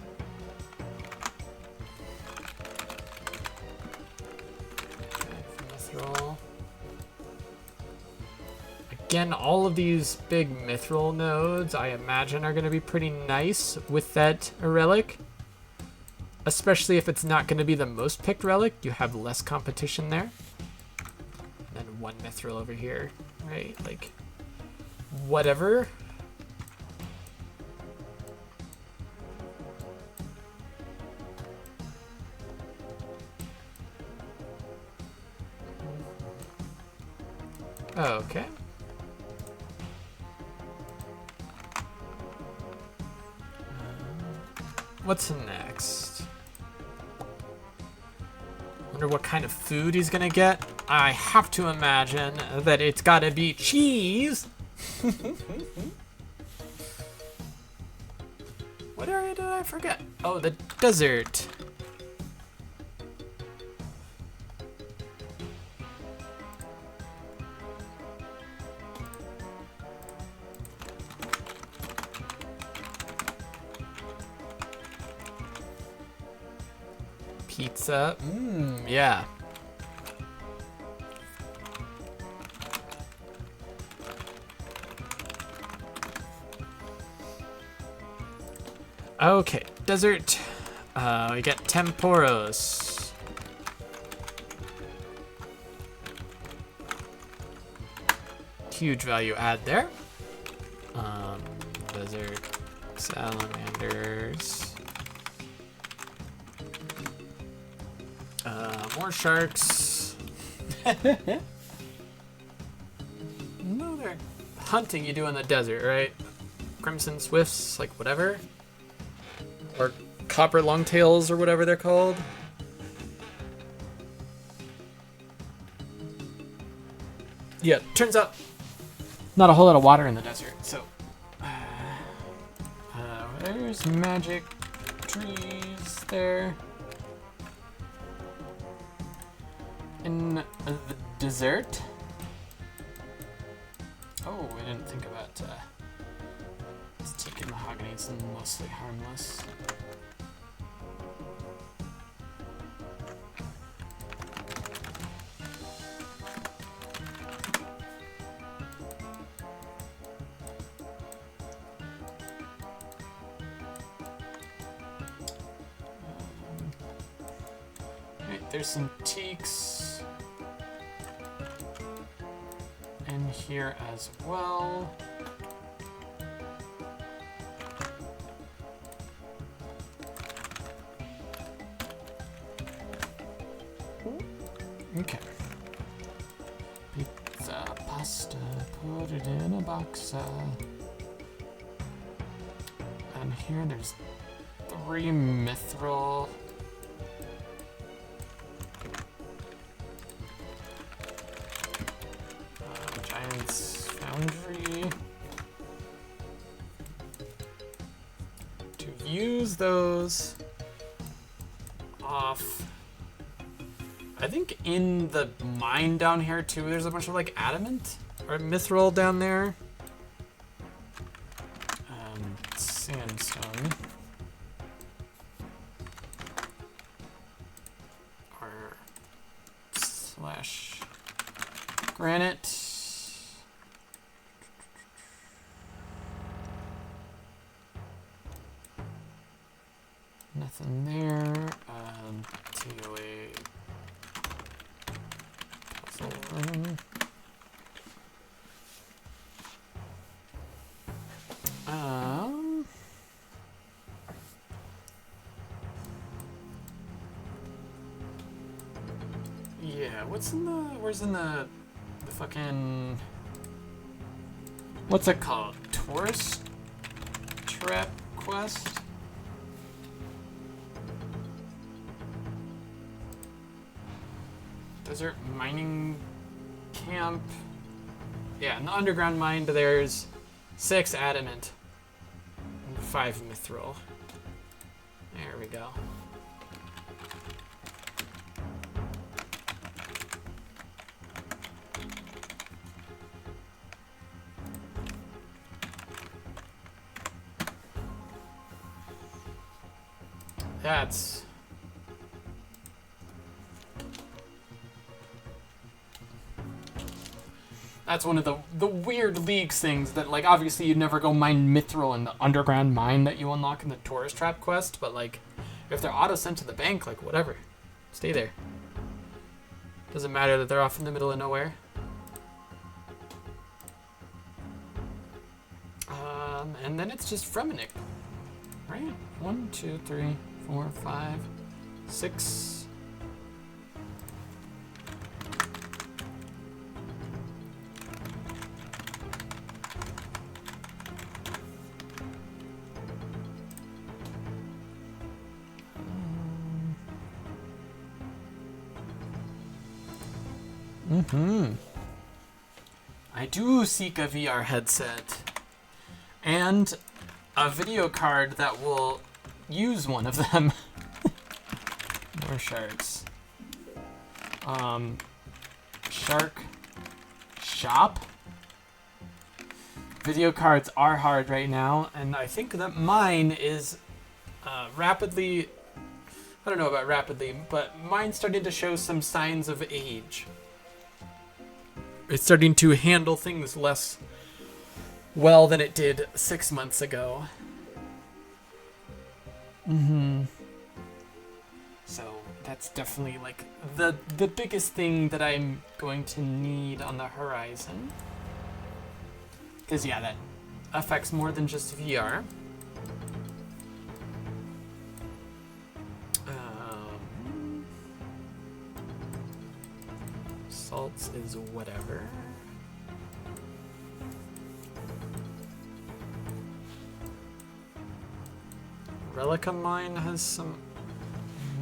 Okay, mithril. Again, all of these big mithril nodes, I imagine, are going to be pretty nice with that relic. Especially if it's not going to be the most picked relic. You have less competition there. And then one mithril over here, right? Like, whatever. Okay. What's next? Wonder what kind of food he's gonna get. I have to imagine that it's gotta be cheese. What area did I forget? Oh, the desert. Pizza. Yeah. Okay, desert. We get Temporos. Huge value add there. Desert salamanders. More sharks. No, they're hunting you do in the desert, right? Crimson swifts, like whatever. Or copper longtails or whatever they're called. Yeah, turns out not a whole lot of water in the desert, so there's magic trees there. In the desert. Oh, we didn't think about taking mahogany. It's mostly harmless. Right, there's some teaks in here as well. Okay. Pizza, pasta, put it in a box. And here there's 3 mithril. Giant's Foundry. To use those off. I think in the mine down here too, there's a bunch of like adamant or mithril down there. Sandstone. Or slash granite. Nothing there. TOA puzzle room. Yeah, where's in the fucking, what's it called? Tourist trap quest? Desert mining camp. Yeah, in the underground mine there's 6 adamant and 5 mithril. There we go. That's one of the weird Leagues things that, like, obviously you'd never go mine mithril in the underground mine that you unlock in the tourist trap quest, but like if they're auto sent to the bank, like whatever, stay there. Doesn't matter that they're off in the middle of nowhere. And then it's just Fremennik, right? 1, 2, 3, 4, 5, 6. I do seek a VR headset and a video card that will use one of them. More sharks. Shark shop. Video cards are hard right now, and I think that mine is rapidly, I don't know about rapidly, but mine's starting to show some signs of age. It's starting to handle things less well than it did 6 months ago. So that's definitely like the biggest thing that I'm going to need on the horizon. Because yeah, that affects more than just VR. Salts is whatever. Relic of mine has some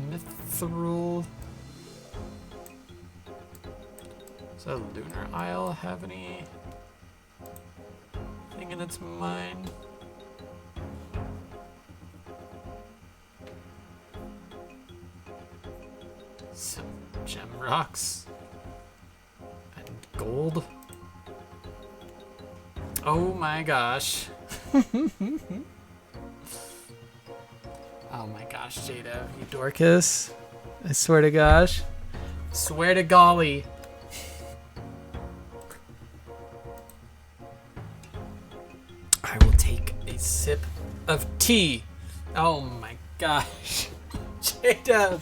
mithril. Does that Lunar Isle have any thing in its mine? Some gem rocks and gold. Oh my gosh. Oh my gosh, Jada, you Dorcas. I swear to gosh. Swear to golly. I will take a sip of tea. Oh my gosh. Jada.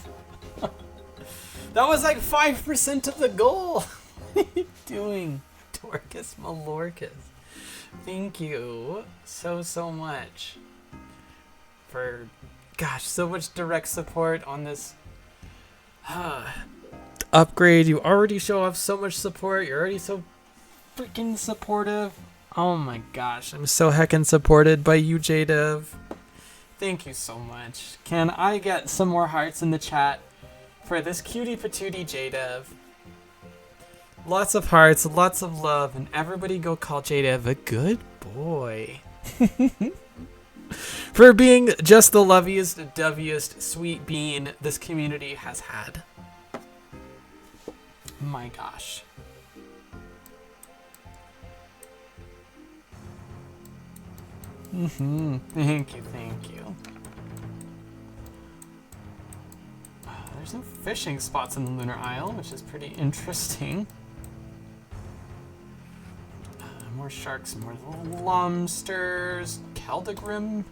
That was like 5% of the goal. What are you doing, Dorcas Malorcas? Thank you so much for, gosh, so much direct support on this. upgrade. You already show off so much support. You're already so freaking supportive. Oh my gosh, I'm so heckin' supported by you, JDev. Thank you so much. Can I get some more hearts in the chat for this cutie patootie JDev? Lots of hearts, lots of love, and everybody go call JDev a good boy. For being just the loveliest, doviest, sweet bean this community has had. My gosh. Thank you, thank you. There's no fishing spots in the Lunar Isle, which is pretty interesting. More sharks, more lobsters. Keldagrim.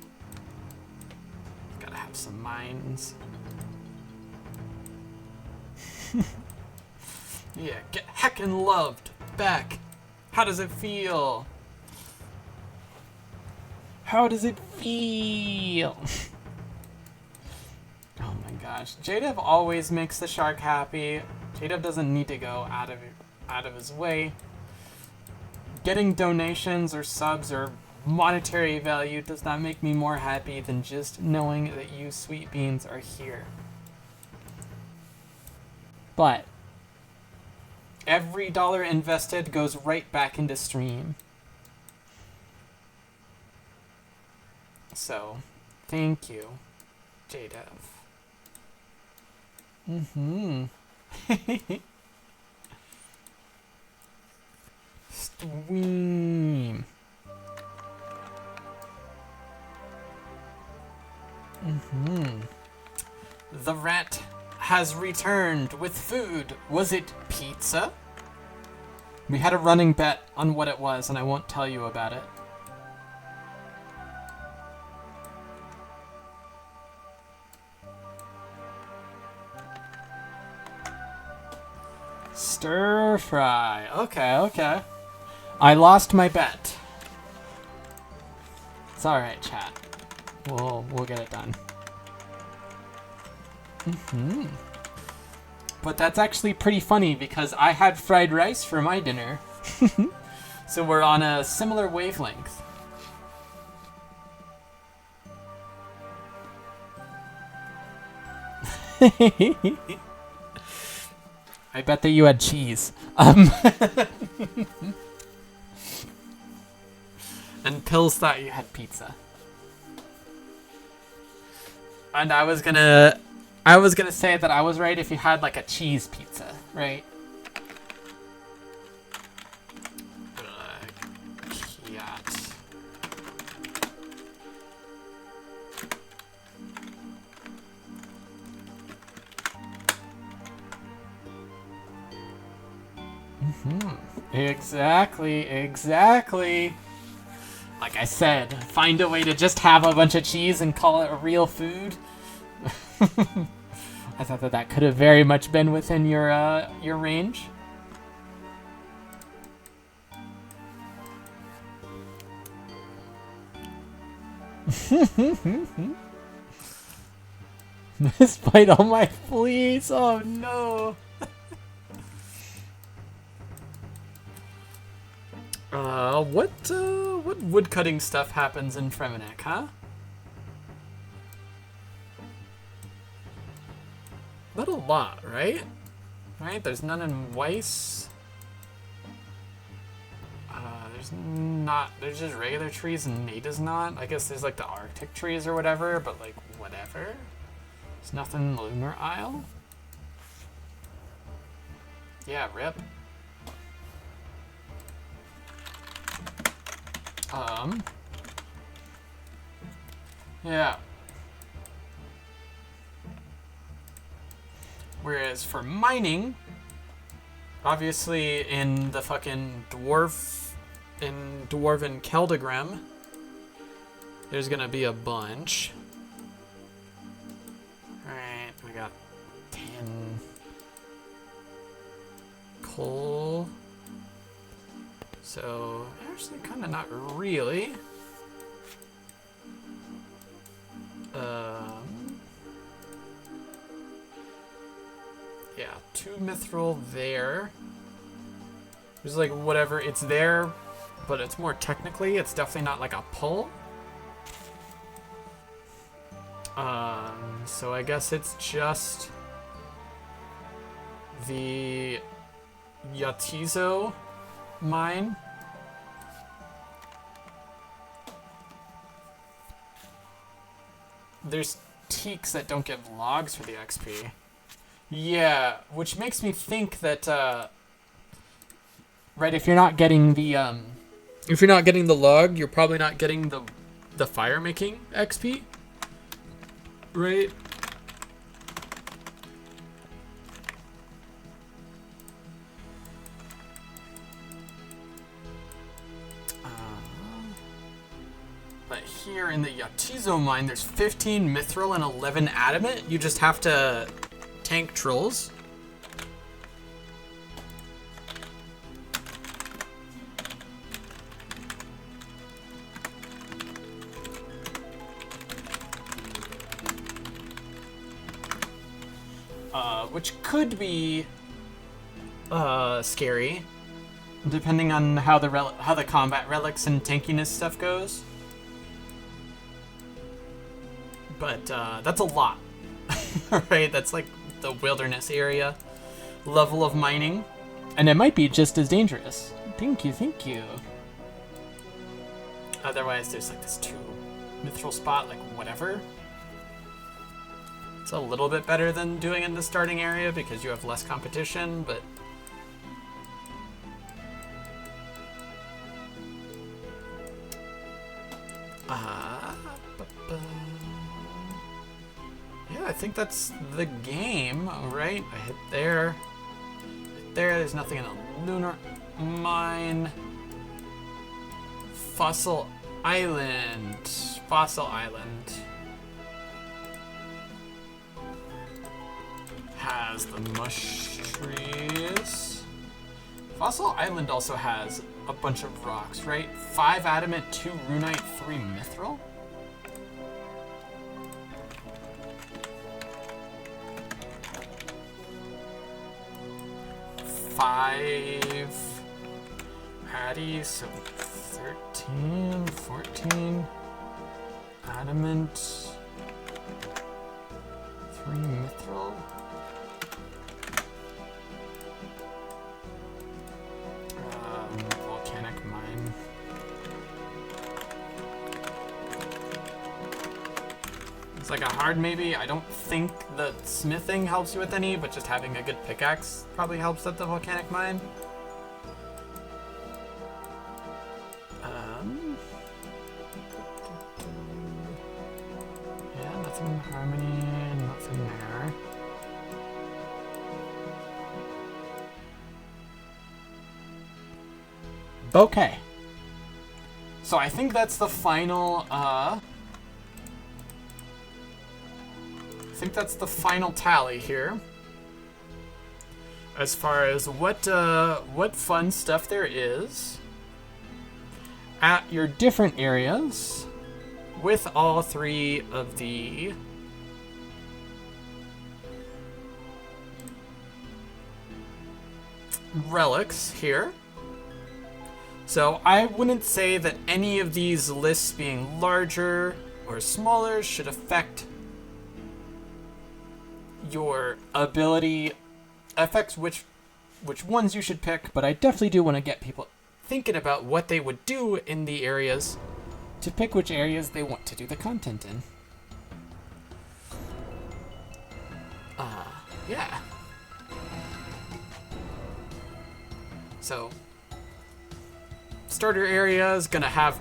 Gotta have some mines. Yeah, get heckin' loved back. How does it feel? How does it feel? Oh my gosh. JDev always makes the shark happy. JDev doesn't need to go out of his way. Getting donations or subs or monetary value does not make me more happy than just knowing that you sweet beans are here. But every dollar invested goes right back into stream. So, thank you, JDev. Stream. The rat has returned with food. Was it pizza? We had a running bet on what it was, and I won't tell you about it. Stir fry. Okay, okay. I lost my bet. It's alright, chat. We'll get it done. But that's actually pretty funny because I had fried rice for my dinner. So we're on a similar wavelength. I bet that you had cheese. And Pills thought you had pizza. And I was gonna say that I was right if you had like a cheese pizza, right? Kiat. Exactly. Like I said, find a way to just have a bunch of cheese and call it a real food. I thought that could have very much been within your range. Despite all my fleas, oh no. What woodcutting stuff happens in Fremennik, huh? Not a lot, right? Right? There's none in Weiss. There's just regular trees and Nada's not. I guess there's like the Arctic trees or whatever, but like whatever. There's nothing in the Lunar Isle. Yeah, rip. Yeah. Whereas for mining, obviously in the fucking Dwarven Keldagrim, there's gonna be a bunch. Alright, we got 10 coal. So, actually kind of not really. Yeah, 2 2 mithril there. There's like whatever, it's there, but it's more technically, it's definitely not like a pull. So I guess it's just the Yatizo mine. There's teaks that don't give logs for the XP. Yeah, which makes me think that, right, if you're not getting the log, you're probably not getting the fire making XP. Right? But here in the Yatizo mine, there's 15 mithril and 11 adamant. You just have to tank trolls. Which could be scary, depending on how the combat relics and tankiness stuff goes. But that's a lot, right? That's like the wilderness area level of mining, and it might be just as dangerous. Thank you, thank you. Otherwise, there's like this 2 mithril spot, like whatever. It's a little bit better than doing it in the starting area because you have less competition, but yeah, I think that's the game. All right, I hit there. There's nothing in the lunar mine. Fossil Island. Has the mush trees. Fossil Island also has a bunch of rocks, right? 5 adamant, 2 runite, 3 mithril. Five Addy, so 13, 14 adamant, 3 mithril. Volcanic mine. It's like a hard maybe. I don't think the smithing helps you with any, but just having a good pickaxe probably helps at the volcanic mine. Yeah, nothing in harmony, nothing there. Okay. So I think that's the final, tally here. As far as what fun stuff there is at your different areas with all 3 of the relics here. So I wouldn't say that any of these lists being larger or smaller should affect your ability, affects which ones you should pick, but I definitely do want to get people thinking about what they would do in the areas to pick which areas they want to do the content in. Yeah. So starter area is gonna have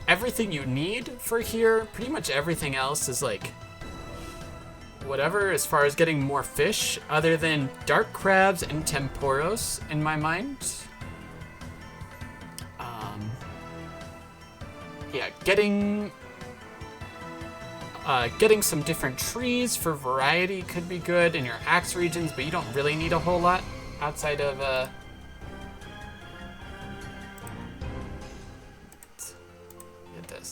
everything you need for here. Pretty much everything else is like whatever as far as getting more fish, other than dark crabs and temporos in my mind. Yeah, getting some different trees for variety could be good in your axe regions, but you don't really need a whole lot outside of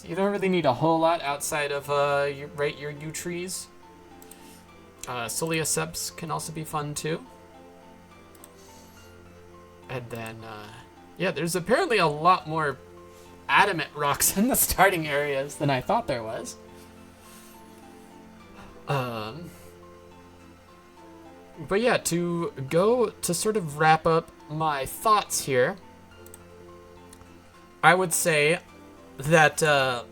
you don't really need a whole lot outside of your yew trees. Solia seps can also be fun too. And then, yeah, there's apparently a lot more adamant rocks in the starting areas than I thought there was. But yeah, to sort of wrap up my thoughts here, I would say that the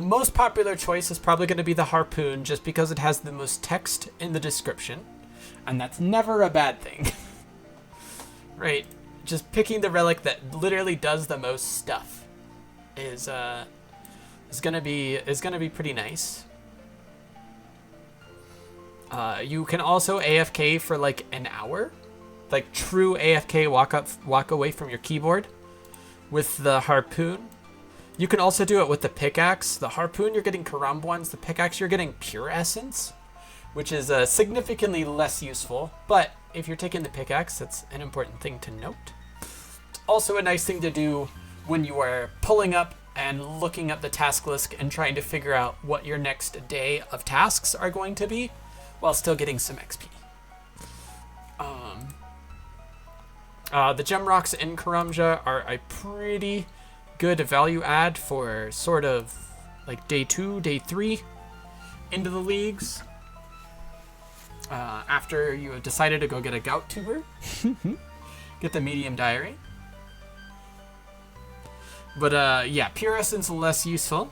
most popular choice is probably going to be the harpoon, just because it has the most text in the description, and that's never a bad thing. Right? Just picking the relic that literally does the most stuff is gonna be pretty nice. You can also AFK for like an hour, like true AFK walk away from your keyboard with the harpoon. You can also do it with the pickaxe. The harpoon, you're getting Karambwans. The pickaxe, you're getting pure essence, which is significantly less useful. But if you're taking the pickaxe, that's an important thing to note. Also a nice thing to do when you are pulling up and looking at the task list and trying to figure out what your next day of tasks are going to be, while still getting some XP. The gem rocks in Karamja are a pretty good value add for sort of like day 2, day 3 into the leagues. After you have decided to go get a gout tuber, get the medium diary. But yeah, pure essence less useful.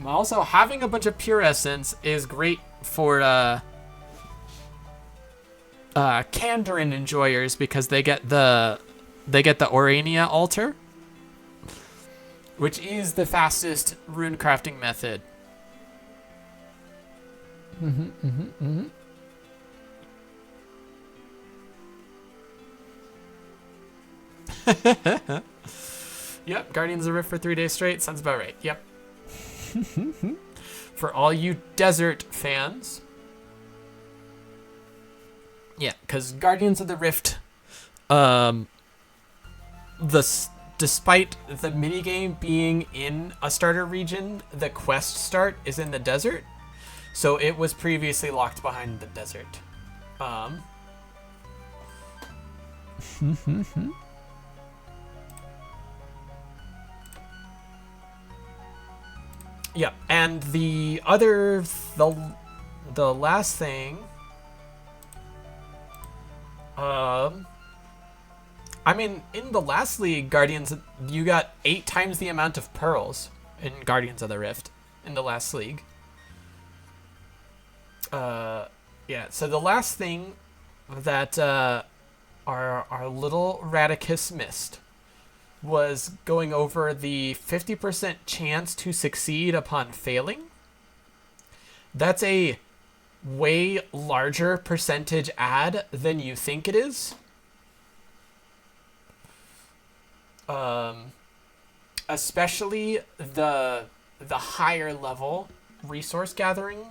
Also, having a bunch of pure essence is great for Kandarin enjoyers, because they get the Orania altar, which is the fastest rune crafting method. Yep, Guardians of the Rift for 3 days straight. Sounds about right. Yep. For all you desert fans. Yeah, because Guardians of the Rift, despite the minigame being in a starter region, the quest start is in the desert. So it was previously locked behind the desert. Yeah, and the last thing, I mean, in the last league, Guardians, you got 8 times the amount of pearls in Guardians of the Rift in the last league. Yeah, so the last thing that our little Radicus missed was going over the 50% chance to succeed upon failing. That's a way larger percentage add than you think it is. Especially the higher level resource gathering,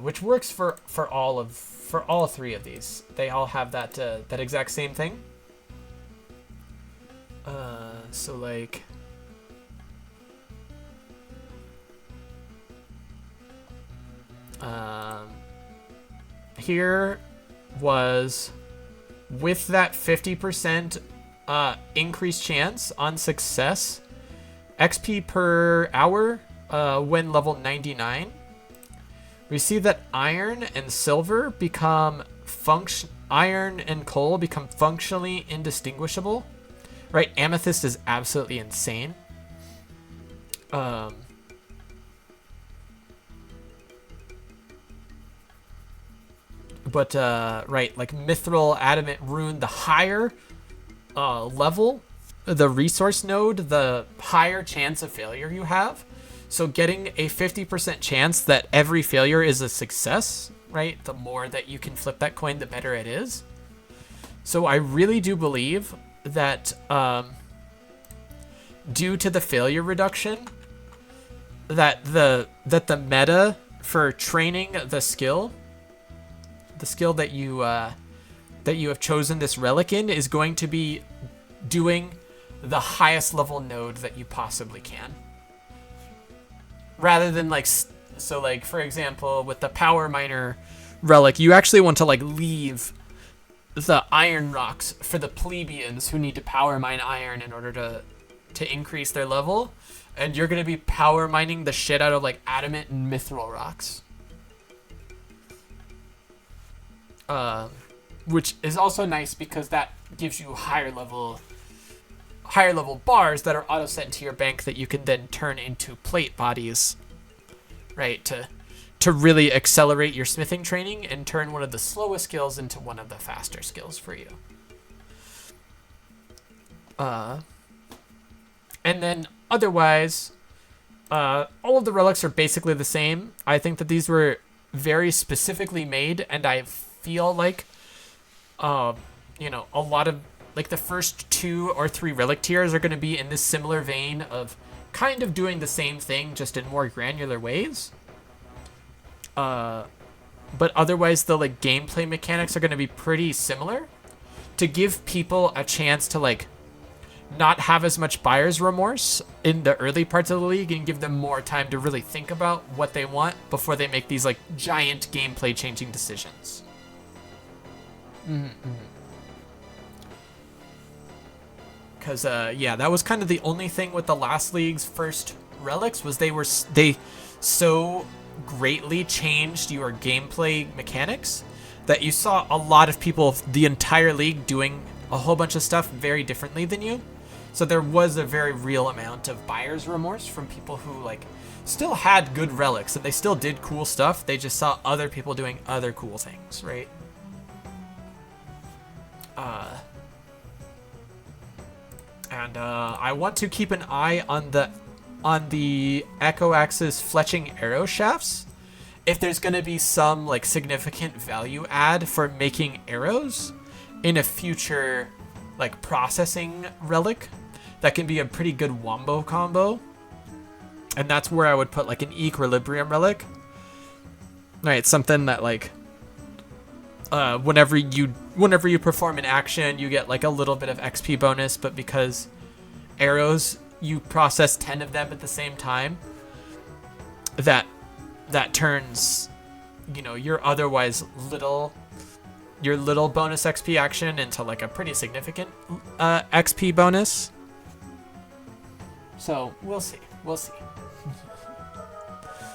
which works for all 3 of these. They all have that exact same thing. So like, here was with that 50% increased chance on success, XP per hour when level 99. We see that iron and silver become iron and coal become functionally indistinguishable. Right, amethyst is absolutely insane. But right, like mithril, adamant, rune, the higher level, the resource node, the higher chance of failure you have. So getting a 50% chance that every failure is a success, right? The more that you can flip that coin, the better it is. So I really do believe that due to the failure reduction, that the meta for training the skill that you have chosen this relic in is going to be doing the highest level node that you possibly can. Rather than like, so like for example, with the power miner relic, you actually want to like leave the iron rocks for the plebeians who need to power mine iron in order to increase their level. And you're going to be power mining the shit out of like adamant and mithril rocks. Which is also nice because that gives you higher level bars that are auto set into your bank that you can then turn into plate bodies, right? To really accelerate your smithing training and turn one of the slowest skills into one of the faster skills for you. And then otherwise, all of the relics are basically the same. I think that these were very specifically made, and I feel like, a lot of, like, the first 2 or 3 relic tiers are going to be in this similar vein of kind of doing the same thing, just in more granular ways. But otherwise, the, like, gameplay mechanics are going to be pretty similar to give people a chance to, like, not have as much buyer's remorse in the early parts of the league and give them more time to really think about what they want before they make these, like, giant gameplay changing decisions. Because, that was kind of the only thing with the last league's first relics was they so greatly changed your gameplay mechanics that you saw a lot of people, the entire league, doing a whole bunch of stuff very differently than you. So there was a very real amount of buyer's remorse from people who, like, still had good relics and they still did cool stuff. They just saw other people doing other cool things, right? I want to keep an eye on the Echo Axis fletching arrow shafts. If there's going to be some, like, significant value add for making arrows in a future, like, processing relic, that can be a pretty good wombo combo. And that's where I would put, like, an equilibrium relic. Right, something that, like, whenever you perform an action, you get, like, a little bit of XP bonus, but because arrows, you process 10 of them at the same time, that turns, your otherwise little bonus XP action into, like, a pretty significant XP bonus. So we'll see.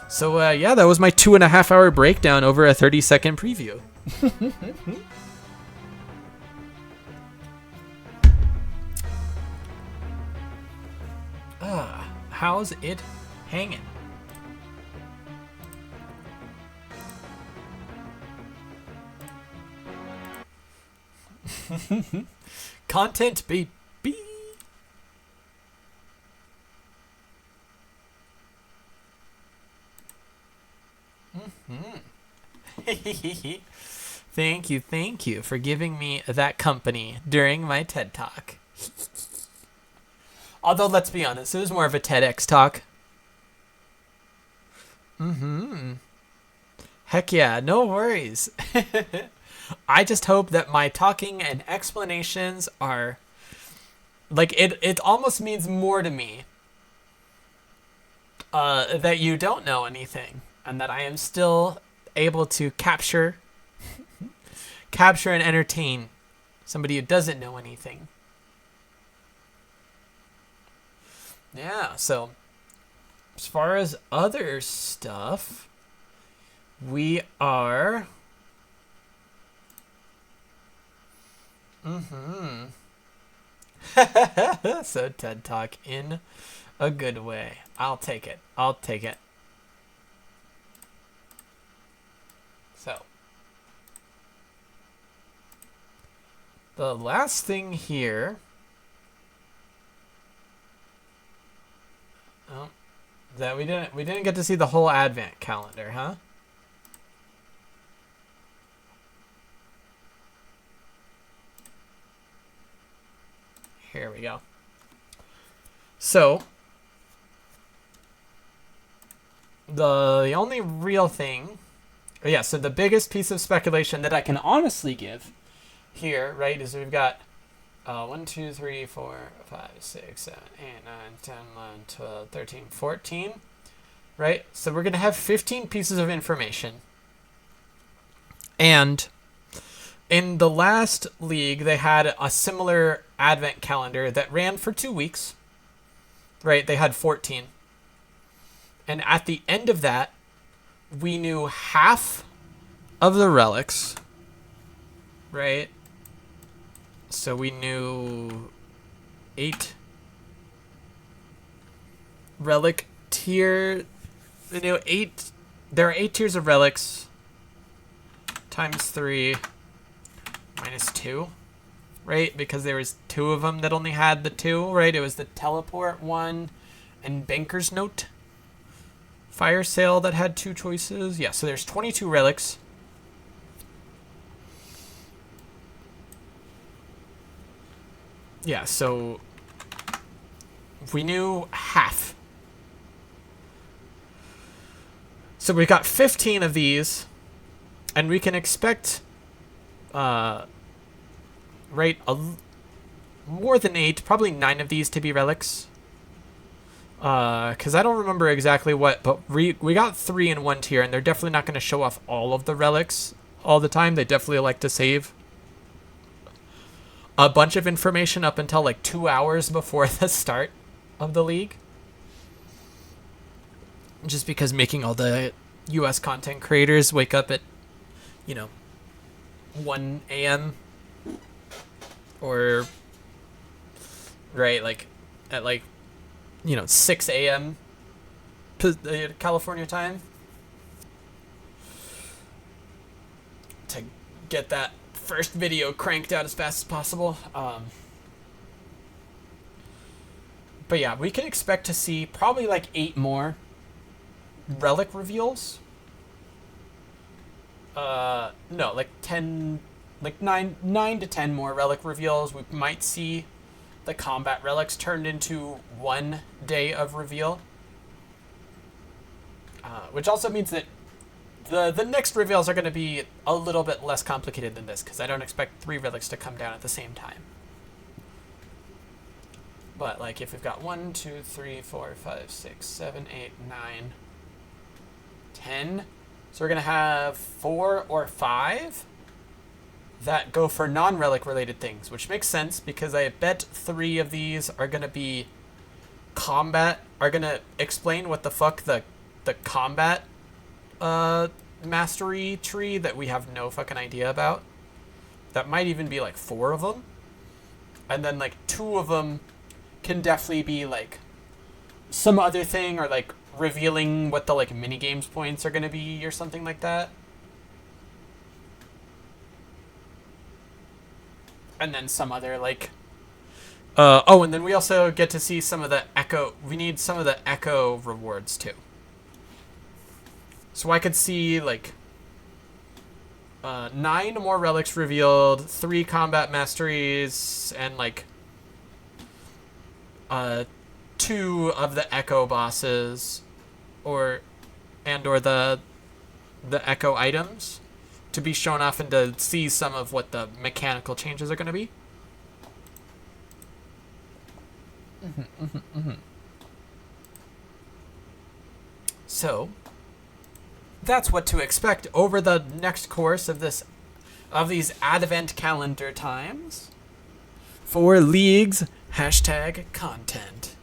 So that was my 2.5 hour breakdown over a 30-second preview. How's it hanging? Content baby. Thank you for giving me that company during my TED Talk. Although, let's be honest, it was more of a TEDx talk. Heck yeah, no worries. I just hope that my talking and explanations are, like, it almost means more to me that you don't know anything and that I am still able to capture and entertain somebody who doesn't know anything. Yeah, so as far as other stuff, we are so TED Talk in a good way. I'll take it. So the last thing here. Oh, that we didn't get to see the whole advent calendar, huh? Here we go. So the only real thing, so the biggest piece of speculation that I can honestly give here, right, is we've got 1, 2, 3, 4, 5, 6, 7, 8, 9, 10, 11, 12, 13, 14. Right? So we're going to have 15 pieces of information. And in the last league, they had a similar advent calendar that ran for 2 weeks. Right? They had 14. And at the end of that, we knew half of the relics. Right? So we knew 8 relic tier. We knew 8. There are 8 tiers of relics times 3 minus 2, right? Because there was 2 of them that only had the 2, right? It was the teleport one and Banker's Note. Fire Sale that had 2 choices. Yeah, so there's 22 relics. Yeah, so we knew half. So we got 15 of these, and we can expect, right, more than 8, probably 9 of these to be relics. Because I don't remember exactly what, but we got 3 in one tier, and they're definitely not going to show off all of the relics all the time. They definitely like to save a bunch of information up until like 2 hours before the start of the league. Just because making all the US content creators wake up at, 1 a.m. or, right, like, at 6 a.m. California time to get that first video cranked out as fast as possible. But yeah, we can expect to see probably like 8 more relic reveals. No, like 10, like 9 to 10 more relic reveals. We might see the combat relics turned into 1 day of reveal. Which also means that the next reveals are going to be a little bit less complicated than this, because I don't expect 3 relics to come down at the same time. But like if we've got 1, 2, 3, 4, 5, 6, 7, 8, 9, 10. So we're going to have 4 or 5 that go for non-relic related things, which makes sense because I bet 3 of these are going to be combat, are going to explain what the fuck the combat mastery tree that we have no fucking idea about. That might even be like 4 of them. And then like 2 of them can definitely be like some other thing, or like revealing what the like mini games points are going to be or something like that. And then some other like and then we also get to see some of the echo. We need some of the echo rewards too. So I could see like 9 more relics revealed, 3 combat masteries, and like 2 of the echo bosses, or the echo items to be shown off, and to see some of what the mechanical changes are going to be. So that's what to expect over the next course of these advent calendar times for Leagues #content.